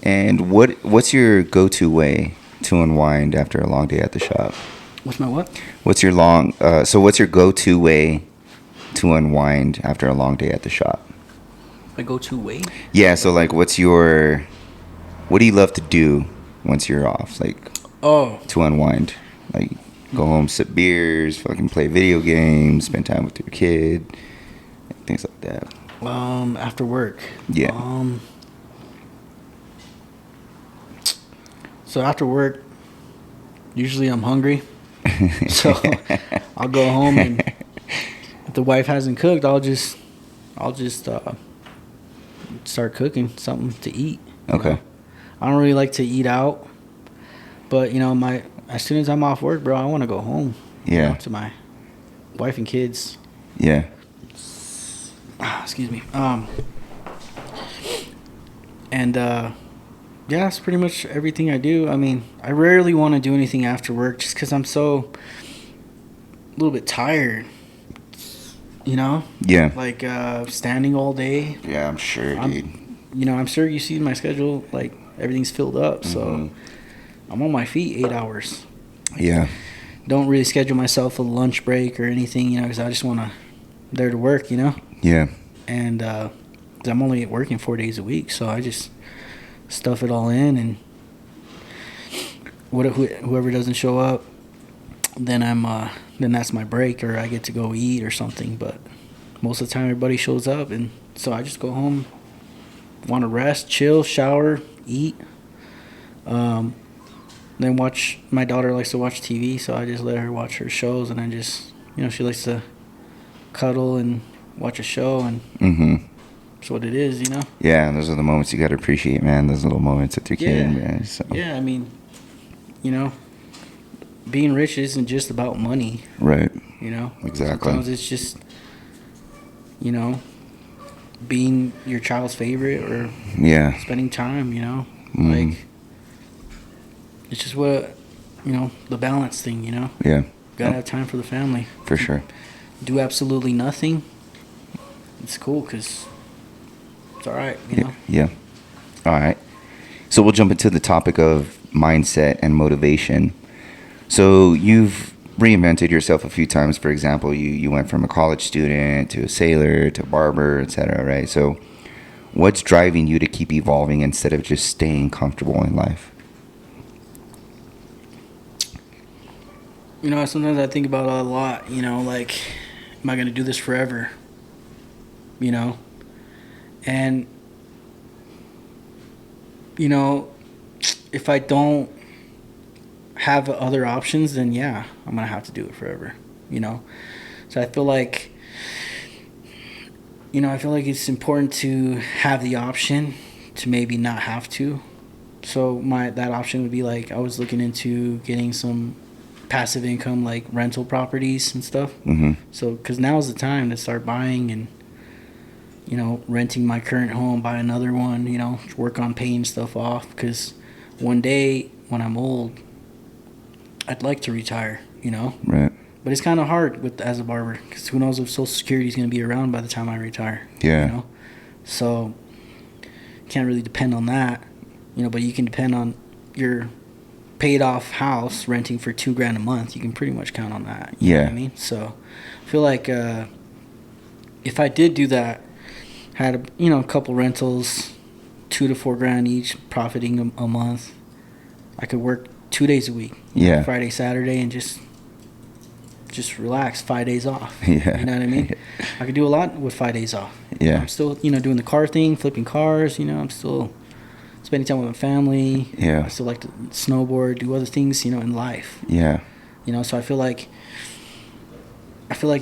And what's your go-to way to unwind after a long day at the shop?
What's my what?
What's your go-to way to unwind after a long day at the shop?
My go-to way?
Yeah, so like what do you love to do once you're off? Like to unwind. Like go home, sip beers, fucking play video games, spend time with your kid, things like that.
After work.
Yeah.
So after work, usually I'm hungry. So I'll go home, and if the wife hasn't cooked, I'll just start cooking something to eat.
Okay.
I don't really like to eat out, but as soon as I'm off work, bro, I want to go home.
Yeah.
To my wife and kids.
Yeah.
Excuse me. Yeah, that's pretty much everything I do. I mean, I rarely want to do anything after work just because I'm a little bit tired.
Yeah.
Like standing all day.
Yeah, I'm sure, dude.
I'm sure you see my schedule. Like everything's filled up, so I'm on my feet 8 hours.
Yeah.
Don't really schedule myself a lunch break or anything, because I just there to work,
Yeah.
And I'm only working 4 days a week, so I just stuff it all in, and whoever doesn't show up, then that's my break, or I get to go eat or something. But most of the time everybody shows up, and so I just go home, want to rest, chill, shower, eat, then watch. My daughter likes to watch TV, so I just let her watch her shows, and I just she likes to cuddle and watch a show, and that's what it is,
Yeah, those are the moments you got to appreciate, man. Those little moments with your kid, man. So.
Yeah, I mean, being rich isn't just about money.
Right.
Exactly. Sometimes it's just, being your child's favorite, or spending time, like it's just what, the balance thing,
Yeah.
Gotta have time for the family.
For sure.
Do absolutely nothing. It's cool because it's all right,
Yeah. All right. So we'll jump into the topic of mindset and motivation. So you've reinvented yourself a few times. For example, you went from a college student to a sailor to a barber, etc. Right? So what's driving you to keep evolving instead of just staying comfortable in life?
Sometimes I think about it a lot, like, am I going to do this forever? And, if I don't have other options, then yeah, I'm going to have to do it forever, So I feel like, it's important to have the option to maybe not have to. So that option would be like, I was looking into getting some passive income like rental properties and stuff.
Mm-hmm.
So, because now's the time to start buying and, renting my current home, buy another one, work on paying stuff off. Because one day when I'm old, I'd like to retire,
Right.
But it's kind of hard as a barber because who knows if Social Security is going to be around by the time I retire.
Yeah.
So, can't really depend on that, but you can depend on your paid off house renting for $2,000 a month. You can pretty much count on that. You know what I mean? So I feel like if I did do that, had a couple rentals, $2,000 to $4,000 each, profiting a month, I could work 2 days a week.
Yeah.
Friday, Saturday, and just relax. 5 days off.
Yeah.
You know what I mean? I could do a lot with 5 days off.
Yeah.
I'm still doing the car thing, flipping cars. I'm still spending time with my family.
Yeah.
I still like to snowboard, do other things, in life.
Yeah.
So I feel like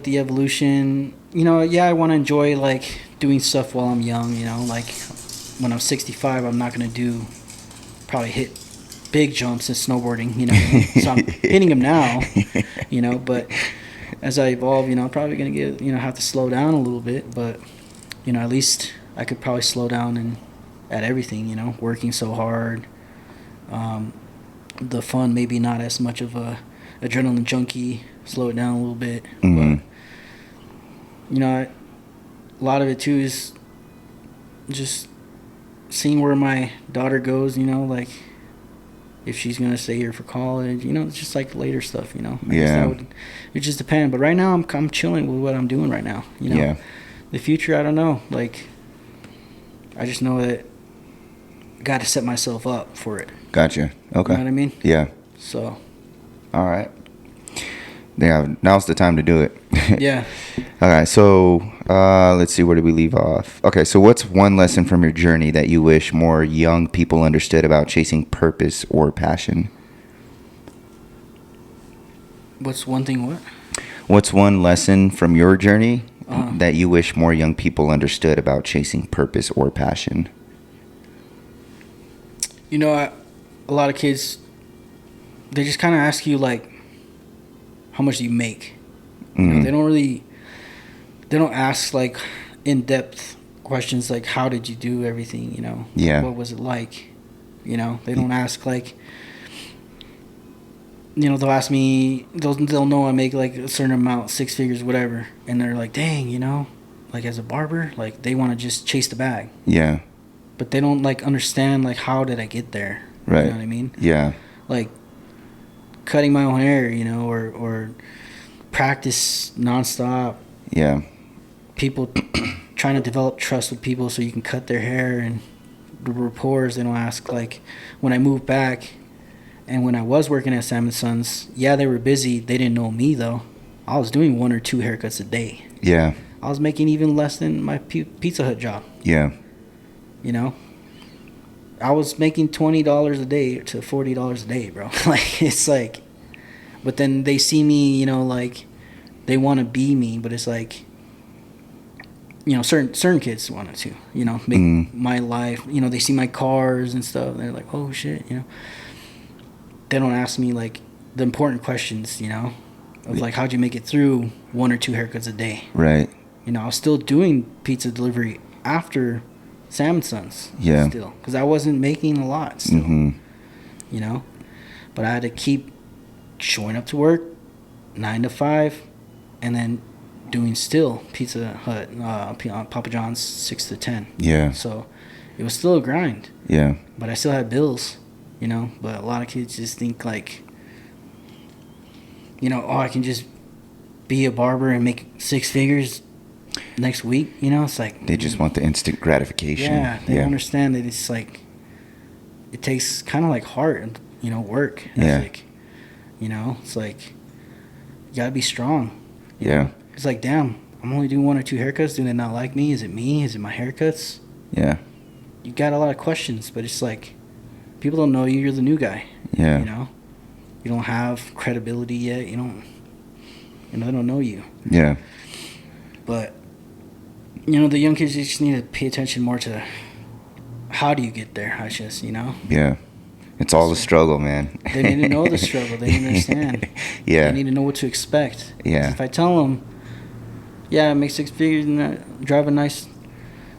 the evolution, I want to enjoy like doing stuff while I'm young, like when I'm 65, I'm not going to probably hit big jumps in snowboarding, so I'm hitting them now, but as I evolve, I'm probably going to get, have to slow down a little bit, but, at least I could probably slow down and at everything, working so hard. The fun, maybe not as much of a adrenaline junkie, slow it down a little bit.
Mm-hmm.
But, a lot of it too is just seeing where my daughter goes, like if she's going to stay here for college, it's just like later stuff,
Yeah.
It just depends. But right now I'm chilling with what I'm doing right now,
Yeah.
The future, I don't know. Like, I just know that I got to set myself up for it.
Gotcha. Okay.
You know what I mean?
Yeah.
So.
All right. Yeah, now's the time to do it.
Yeah.
All right, so let's see, where did we leave off? Okay, so what's one lesson from your journey that you wish more young people understood about chasing purpose or passion?
What's one thing what?
What's one lesson from your journey that you wish more young people understood about chasing purpose or passion?
A lot of kids, they just kind of ask you, like, how much do you make?
Mm-hmm.
They don't ask, like, in-depth questions like, how did you do everything,
Yeah.
What was it like? They don't ask, like, they'll ask me, they'll know I make, like, a certain amount, 6 figures, whatever, and they're like, dang, like, as a barber, like, they want to just chase the bag.
Yeah.
But they don't, like, understand, like, how did I get there?
Right.
You know what I mean?
Yeah.
Like, cutting my own hair, or practice nonstop.
Yeah.
People trying to develop trust with people so you can cut their hair, and the rapport. They don't ask, like, when I moved back and when I was working at Sam & Sons, yeah, they were busy. They didn't know me, though. I was doing 1 or 2 haircuts a day.
Yeah.
I was making even less than my Pizza Hut job.
Yeah.
I was making $20 a day to $40 a day, bro. Like, it's like, but then they see me, like, they want to be me, but it's like, certain kids want it to, make my life, they see my cars and stuff, and they're like, oh shit, They don't ask me, like, the important questions, of like, how'd you make it through 1 or 2 haircuts a day?
Right.
I was still doing pizza delivery after Sam & Sons.
Yeah.
Still, because I wasn't making a lot still.
Mm-hmm.
But I had to keep showing up to work 9 to 5, and then doing still Pizza Hut, Papa John's 6 to 10.
Yeah.
So it was still a grind.
Yeah.
But I still had bills, But a lot of kids just think, like, I can just be a barber and make 6 figures next week, It's like,
They just want the instant gratification.
yeah, they don't understand that it's like, it takes kind of like heart and, work ethic. It's like, you gotta be strong.
Yeah.
It's like, damn, I'm only doing 1 or 2 haircuts. Do they not like me? Is it me? Is it my haircuts?
Yeah.
You got a lot of questions, but it's like, people don't know you. You're the new guy.
Yeah.
You don't have credibility yet. They don't know you.
Yeah.
But, the young kids just need to pay attention more to how do you get there, I just,
Yeah. It's all the struggle, man.
They need to know the struggle. They need to understand.
Yeah.
They need to know what to expect.
Yeah.
If I tell them, yeah, I make 6 figures and drive a nice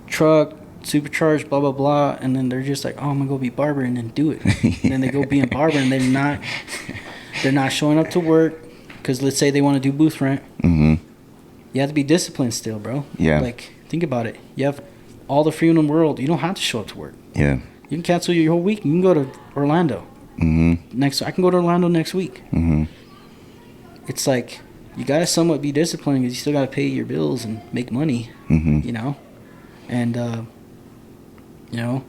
truck, supercharged, blah, blah, blah, and then they're just like, oh, I'm going to go be barber, and then do it. And then they go be a barber, and they're not showing up to work because let's say they want to do booth rent.
Mm-hmm.
You have to be disciplined still, bro.
Yeah.
Like, think about it. You have all the freedom in the world. You don't have to show up to work.
Yeah.
You can cancel your whole week. You can go to Orlando.
Mm-hmm.
I can go to Orlando next week.
Mm-hmm.
It's like you got to somewhat be disciplined because you still got to pay your bills and make money,
Mm-hmm.
you know? And, you know,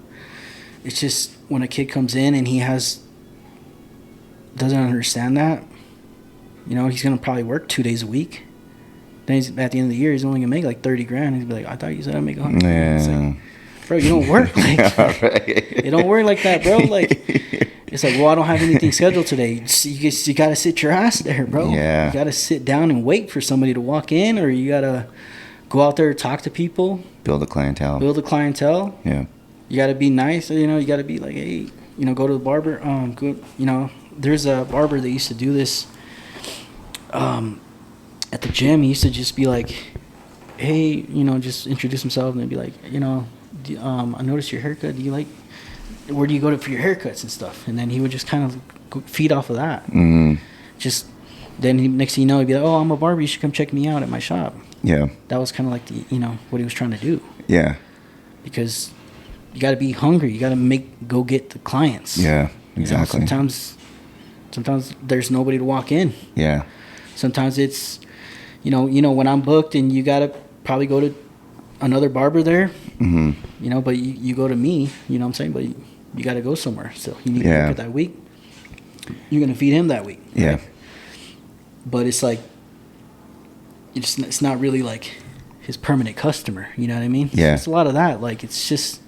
it's just when a kid comes in and doesn't understand that, you know, he's going to probably work 2 days a week. Then at the end of the year, he's only going to make like 30 grand. He's going to be like, I thought you said I'd make 100.
Yeah.
It's like, bro, you don't work like that. Right. It don't work like that, bro. Like, it's like, well, I don't have anything scheduled today. You got to sit your ass there, bro.
Yeah.
You got to sit down and wait for somebody to walk in, or you got to go out there, talk to people.
Build a clientele.
Yeah. You got to be nice. You know, you got to be like, hey, you know, go to the barber. Good. You know, there's a barber that used to do this at the gym. He used to just be like, hey, you know, just introduce himself and then be like, you know, I noticed your haircut. Where do you go for your haircuts and stuff? And then he would just kind of feed off of that.
Mm-hmm.
Just then next thing you know, he'd be like, oh, I'm a barber. You should come check me out at my shop.
Yeah.
That was kind of like what he was trying to do.
Yeah.
Because you got to be hungry. You got to go get the clients.
Yeah. Exactly.
You know, sometimes there's nobody to walk in.
Yeah.
Sometimes it's, you know, when I'm booked and you got to probably go to another barber there,
Mm-hmm.
you know, but you go to me, you know what I'm saying? But you got to go somewhere. So you need to work it that week. You're going to feed him that week.
Yeah.
Right? But it's like, it's not really like his permanent customer. You know what I mean?
Yeah.
It's a lot of that. Like, it's just,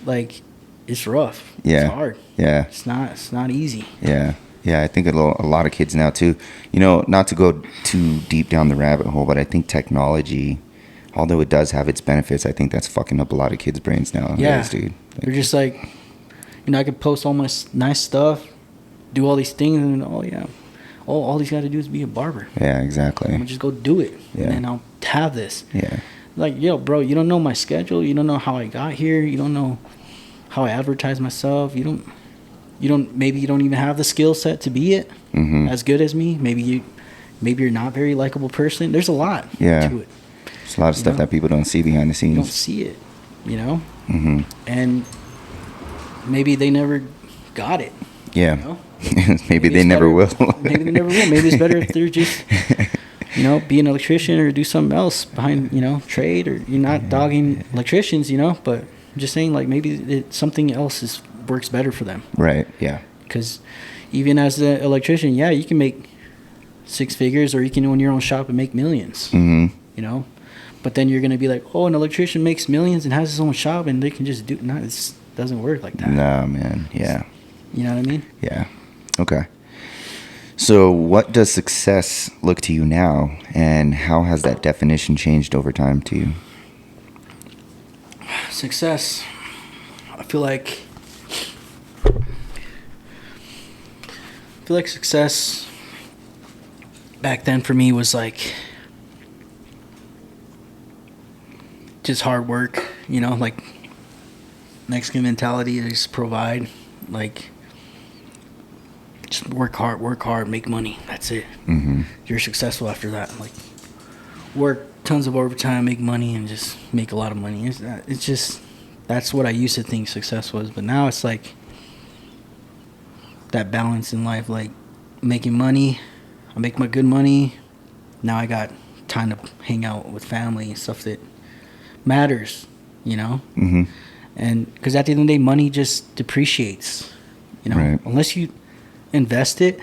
like, it's rough.
Yeah.
It's hard.
Yeah.
It's not easy.
Yeah. Yeah, I think a lot of kids now too. You know, not to go too deep down the rabbit hole, but I think technology, although it does have its benefits, I think that's fucking up a lot of kids' brains now.
Yeah,
dude. Like,
they're just like, you know, I could post all my nice stuff, do all these things, and all he's got to do is be a barber.
Yeah, exactly.
I'm gonna just go do it,
Yeah.
and then I'll have this.
Yeah.
Like, yo, bro, you don't know my schedule. You don't know how I got here. You don't know how I advertise myself. Maybe you don't even have the skill set to be it
Mm-hmm.
as good as me. Maybe you're not a very likable person. There's a lot to it.
There's a lot of stuff that people don't see behind the scenes.
You don't see it, you know?
Mm-hmm.
And maybe they never got it.
Yeah.
You know?
Maybe they never will.
Maybe they never will. Maybe it's better if they're just, you know, be an electrician or do something else behind, you know, trade, or you're not dogging electricians, you know, but I'm just saying, like, maybe something else works better for them.
Right, yeah.
Because even as the electrician, yeah, you can make 6 figures, or you can own your own shop and make millions,
Mm-hmm.
you know? But then you're going to be like, oh, an electrician makes millions and has his own shop and they can just do... No, it doesn't work like that.
No, man, yeah.
You know what I mean?
Yeah. Okay. So what does success look to you now, and how has that definition changed over time to you?
Success. I feel like success back then for me was like just hard work, you know, like Mexican mentality, just provide, like just work hard, make money. That's it.
Mm-hmm.
You're successful after that. Like, work tons of overtime, make money, and just make a lot of money. It's just, that's what I used to think success was. But now it's like that balance in life, like making money. I make my good money. Now I got time to hang out with family and stuff that matters, you know?
Mm-hmm.
And because at the end of the day, money just depreciates, you know?
Right.
Unless you invest it,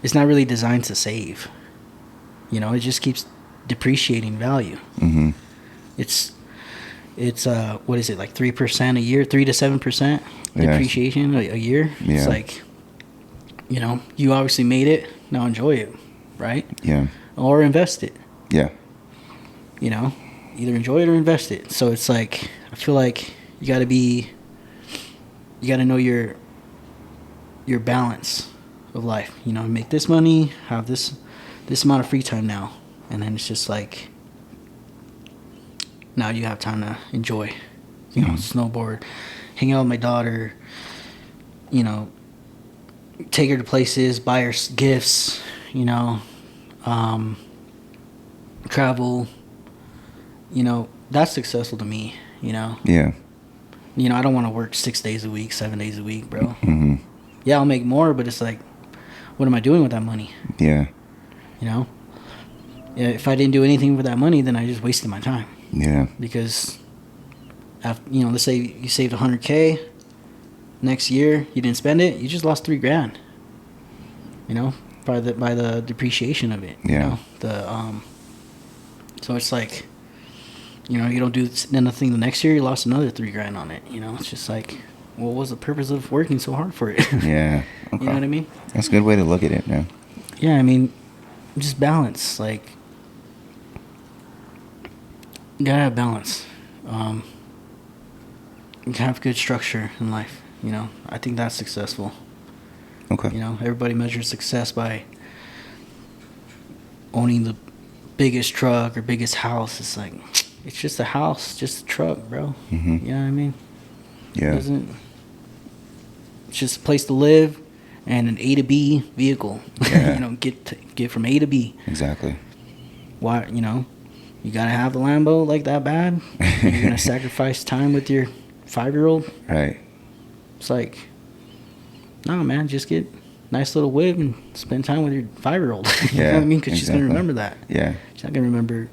it's not really designed to save. You know, it just keeps depreciating value.
Mm-hmm.
It's what is it, like 3% a year, 3 to 7% depreciation a year?
Yeah.
It's like, you know, you obviously made it, now enjoy it, right?
Yeah.
Or invest it.
Yeah.
You know, either enjoy it or invest it. So it's like, I feel like you got to know your your balance of life. You know, make this money, have this amount of free time now, and then it's just like now you have time to enjoy, you know, snowboard, hang out with my daughter, you know, take her to places, buy her gifts, you know, travel. You know, that's successful to me, you know.
Yeah.
You know, I don't want to work 6 days a week, 7 days a week, bro.
Mm-hmm.
Yeah, I'll make more, but it's like, what am I doing with that money?
Yeah.
You know? Yeah, if I didn't do anything with that money, then I just wasted my time.
Yeah.
Because, you know, let's say you saved $100K. Next year, you didn't spend it, you just lost $3,000. You know? By the depreciation of it.
Yeah.
You know? So it's like, you know, you don't do nothing the next year, you lost another $3,000 on it. You know, it's just like, what was the purpose of working so hard for it?
Yeah. Okay.
You know what I mean?
That's a good way to look at it, man.
Yeah, I mean, just balance. Like, you gotta have balance. You can have good structure in life. You know, I think that's successful.
Okay.
You know, everybody measures success by owning the biggest truck or biggest house. It's like, it's just a house, just a truck, bro.
Mm-hmm.
You know what I mean?
Yeah.
It's just a place to live and an A to B vehicle.
Yeah.
You know, get from A to B.
Exactly.
Why, you know, you gotta have the Lambo like that bad? You're gonna sacrifice time with your 5-year-old?
Right.
It's like, no, man, just get a nice little whip and spend time with your 5-year-old. You know what I mean? Because she's gonna remember that.
Yeah.
She's not gonna remember.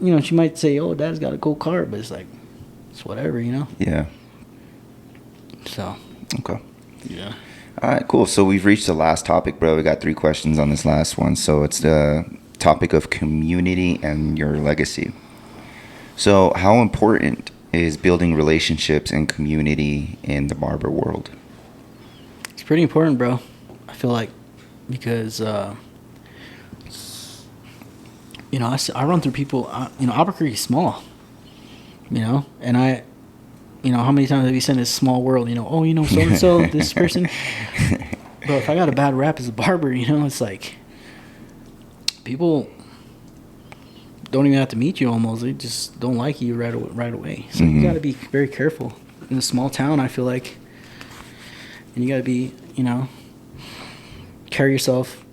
You know, she might say, "Oh, Dad's got a cool car," but it's like, it's whatever, you know.
Yeah.
So.
Okay.
Yeah.
All right, cool. So we've reached the last topic, bro. We got 3 questions on this last one. So it's the topic of community and your legacy. So how important is building relationships and community in the barber world?
It's pretty important, bro. I feel like, because, you know, I run through people, you know, Albuquerque's small, you know, and you know, how many times have you seen this small world, you know, oh, you know, so-and-so, this person. Bro, if I got a bad rap as a barber, you know, it's like, people don't even have to meet you almost. They just don't like you right away. So you got to be very careful. In a small town, I feel like, and you got to be, you know, carry yourself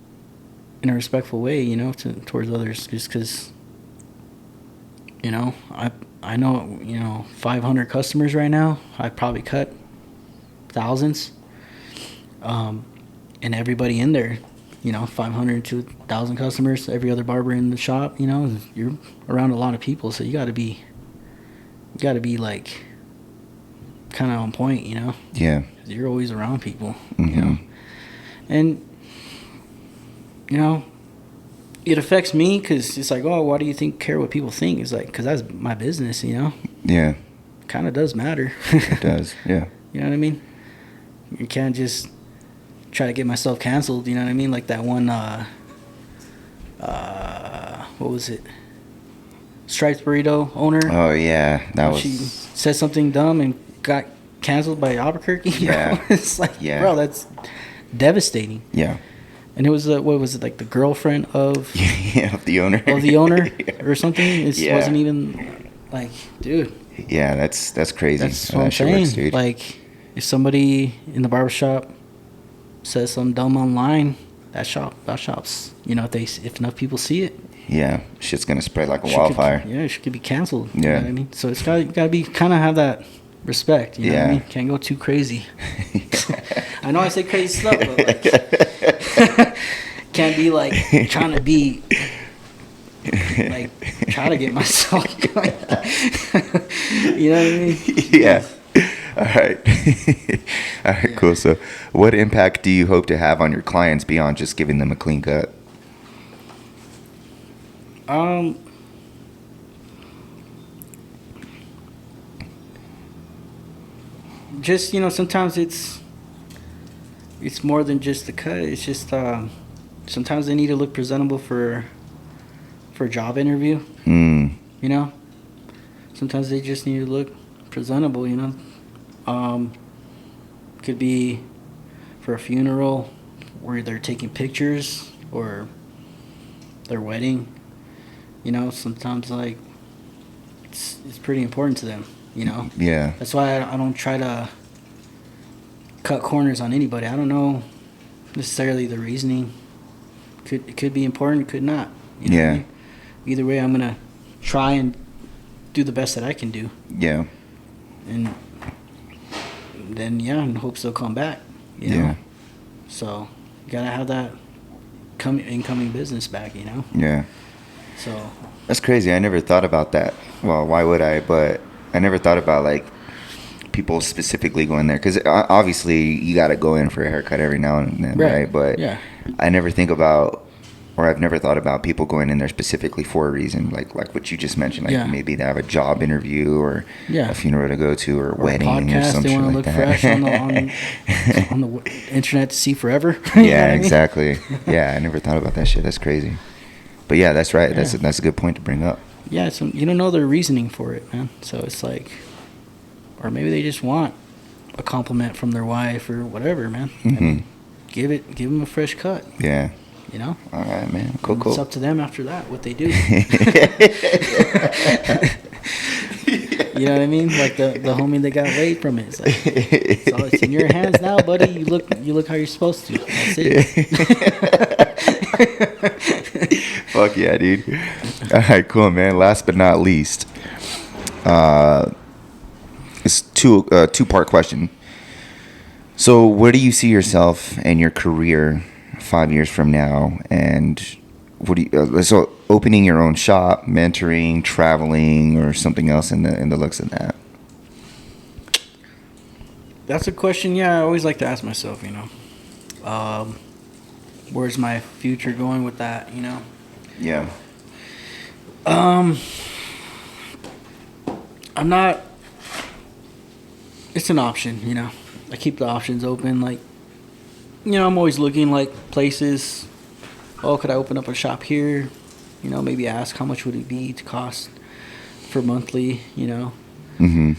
in a respectful way, you know, towards others, just because, you know, I know, you know, 500 customers right now. I probably cut thousands, and everybody in there, you know, 500 to 1,000 customers. Every other barber in the shop, you know, you're around a lot of people, so you got to be like kind of on point, you know.
Yeah.
You're always around people,
Mm-hmm.
you know, and you know, it affects me because it's like, oh, why do you care what people think? It's like, because that's my business, you know.
Yeah.
Kind of does matter.
It does. Yeah.
You know what I mean? You can't just try to get myself canceled. You know what I mean? Like that one. What was it? Stripes Burrito owner.
Oh yeah, that was.
She said something dumb and got canceled by Albuquerque.
Yeah.
It's like, bro, that's devastating.
Yeah.
And it was what was it, like the girlfriend of
of the owner.
Of the owner
Yeah.
or something. It wasn't even like, dude.
Yeah, that's crazy.
That's what I'm saying. Like, if somebody in the barbershop says something dumb online, that shop's, you know, if enough people see it,
yeah, shit's gonna spread like a wildfire.
It could be canceled.
Yeah.
You know what I mean? So it's gotta be kind of have that respect. You know what I mean? Can't go too crazy. I know I say crazy stuff, but like, can't be like trying to be like try to get myself going. You know what I mean?
Yeah. All right. All right, cool. So what impact do you hope to have on your clients beyond just giving them a clean cut?
Just, you know, sometimes it's more than just the cut. It's just sometimes they need to look presentable for a job interview. You know, sometimes they just need to look presentable. You know, could be for a funeral where they're taking pictures or their wedding, you know, sometimes like it's pretty important to them, you know.
Yeah.
That's why I don't try to cut corners on anybody. I don't know necessarily the reasoning. It could be important, could not. You know what I mean? Either way, I'm gonna try and do the best that I can do.
Yeah.
And then in hopes they'll come back. You know? So you gotta have that incoming business back. You know.
Yeah.
So.
That's crazy. I never thought about that. Well, why would I? But I never thought about like people specifically going there, because obviously you got to go in for a haircut every now and then, right? But I never think about, or I've never thought about people going in there specifically for a reason, like what you just mentioned, like maybe they have a job interview or a funeral to go to or a wedding
podcast,
or something like that.
They want to look fresh on the internet to see forever.
Yeah, exactly. Yeah, I never thought about that shit. That's crazy. But yeah, that's right. That's a good point to bring up.
Yeah, so you don't know their reasoning for it, man. So it's like, or maybe they just want a compliment from their wife or whatever, man.
Mm-hmm.
Give them a fresh cut.
Yeah.
You know?
All right, man. Cool.
It's up to them after that, what they do. You know what I mean? Like the homie that got laid from it. It's like, it's in your hands now, buddy. You look how you're supposed to. That's it.
Fuck yeah, dude. All right, cool, man. Last but not least, it's two-part question. So where do you see yourself and your career 5 years from now? And what do you, so opening your own shop, mentoring, traveling, or something else in the looks of that?
That's a question, I always like to ask myself, you know. Where's my future going with that, you know?
Yeah.
I'm not, it's an option, you know. I keep the options open, like, you know, I'm always looking, like, places. Oh, could I open up a shop here? You know, maybe ask how much would it be to cost for monthly, you know.
Mm-hmm.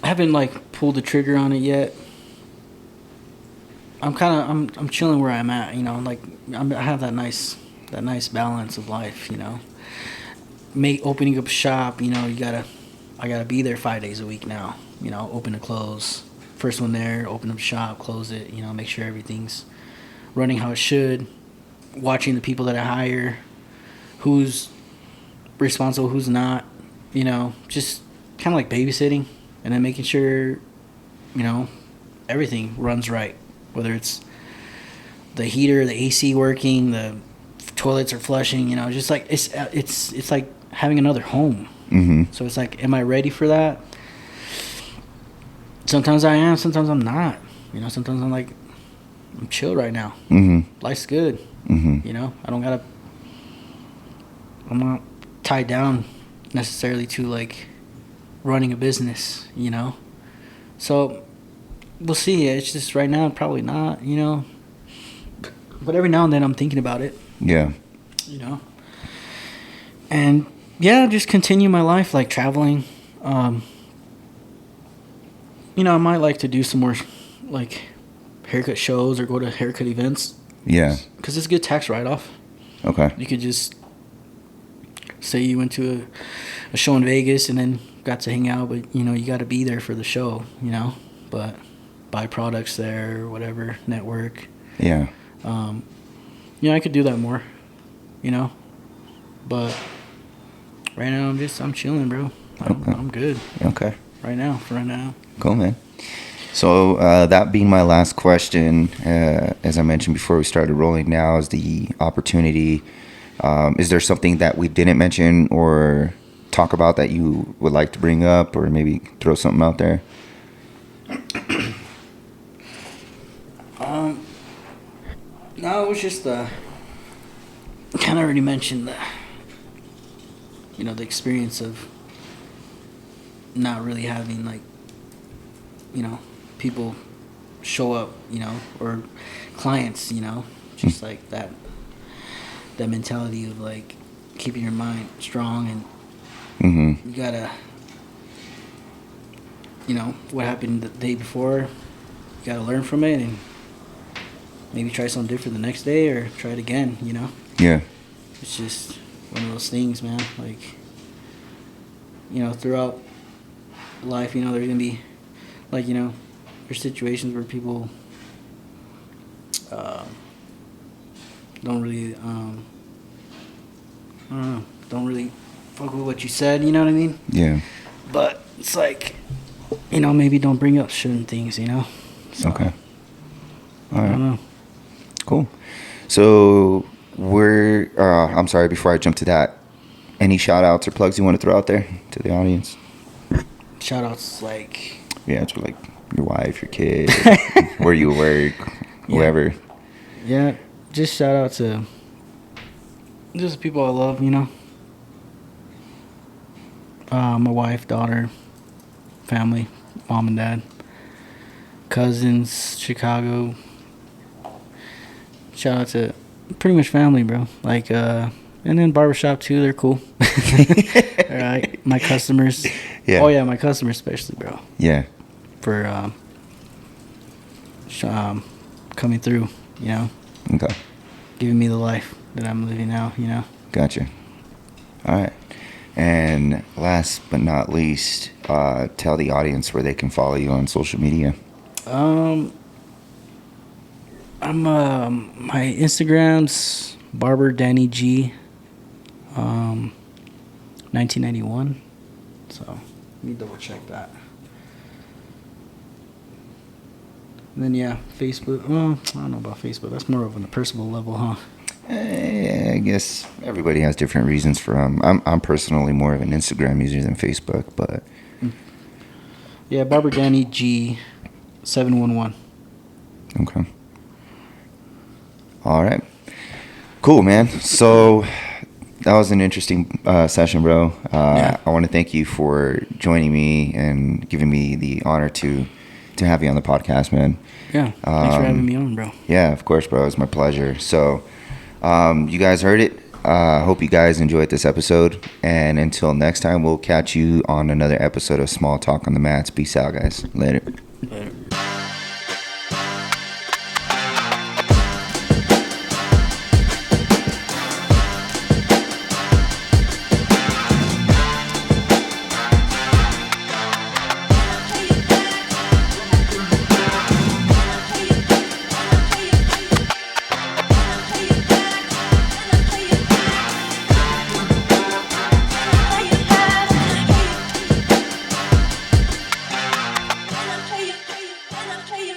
I haven't, like, pulled the trigger on it yet. I'm chilling where I'm at, you know. Like, I have that nice balance of life, you know. Opening up a shop, you know, I gotta be there 5 days a week now, you know, open and close. First one there, open up shop, close it, you know, make sure everything's running how it should. Watching the people that I hire, who's responsible, who's not, you know, just kind of like babysitting, and then making sure, you know, everything runs right. Whether it's the heater, the AC working, the toilets are flushing, you know, just like it's like having another home.
Mm-hmm.
So it's like, am I ready for that? Sometimes I am, sometimes I'm not. You know, sometimes I'm like, I'm chill right now.
Mm-hmm.
Life's good.
Mm-hmm.
You know, I'm not tied down necessarily to like running a business, you know. So we'll see. It's just right now, probably not, you know. But every now and then I'm thinking about it.
Yeah.
You know. And just continue my life, like traveling. You know, I might like to do some more like haircut shows or go to haircut events.
Yeah.
Because it's a good tax write-off.
Okay.
You could just say you went to a show in Vegas and then got to hang out, but, you know, you got to be there for the show, you know. But buy products there or whatever, network.
Yeah.
You know, I could do that more, you know. But right now I'm chilling, bro. I'm good.
Okay.
For right now.
Cool, man. So that being my last question, as I mentioned before we started rolling now, is the opportunity. Is there something that we didn't mention or talk about that you would like to bring up, or maybe throw something out there?
No, it was just kind of already mentioned you know, the experience of not really having, like, you know, people show up, you know, or clients, you know, just like that mentality of like keeping your mind strong, and you gotta, you know, what happened the day before, you gotta learn from it and maybe try something different the next day or try it again, you know?
Yeah.
It's just one of those things, man. Like, you know, throughout life, you know, there's gonna be, like, you know, there's situations where people don't really, I don't know, don't really fuck with what you said, you know what I mean?
Yeah.
But it's like, you know, maybe don't bring up certain things, you know? So,
Okay. All
I
right.
don't know.
Cool. So I'm sorry, before I jump to that, any shout outs or plugs you want to throw out there to the audience?
Shout outs like...
Yeah, to like your wife, your kid, where you work, whoever.
Yeah, just shout out to just the people I love, you know. My wife, daughter, family, mom and dad, cousins, Chicago. Shout out to pretty much family, bro. Like, and then barbershop too, they're cool. All right, my customers.
Yeah.
Oh yeah, my customers especially, bro.
Yeah.
For coming through, you know.
Okay.
Giving me the life that I'm living now, you know.
Gotcha. All right. And last but not least, tell the audience where they can follow you on social media.
I'm my Instagram's Barber Danny G 1991. So let me double check that. And then yeah, Facebook. Well, I don't know about Facebook. That's more of on a personal level, huh?
I guess everybody has different reasons for I'm personally more of an Instagram user than Facebook, but
yeah, Barber Danny G 711.
okay. All right. Cool, man. So that was an interesting session, bro.
Yeah.
I want to thank you for joining me and giving me the honor to have you on the podcast, man.
Yeah. Thanks for having me on, bro.
Yeah, of course, bro. It's my pleasure. So you guys heard it. Hope you guys enjoyed this episode. And until next time, we'll catch you on another episode of Small Talk on the Mats. Peace out, guys. Later.
Later.
Tell you.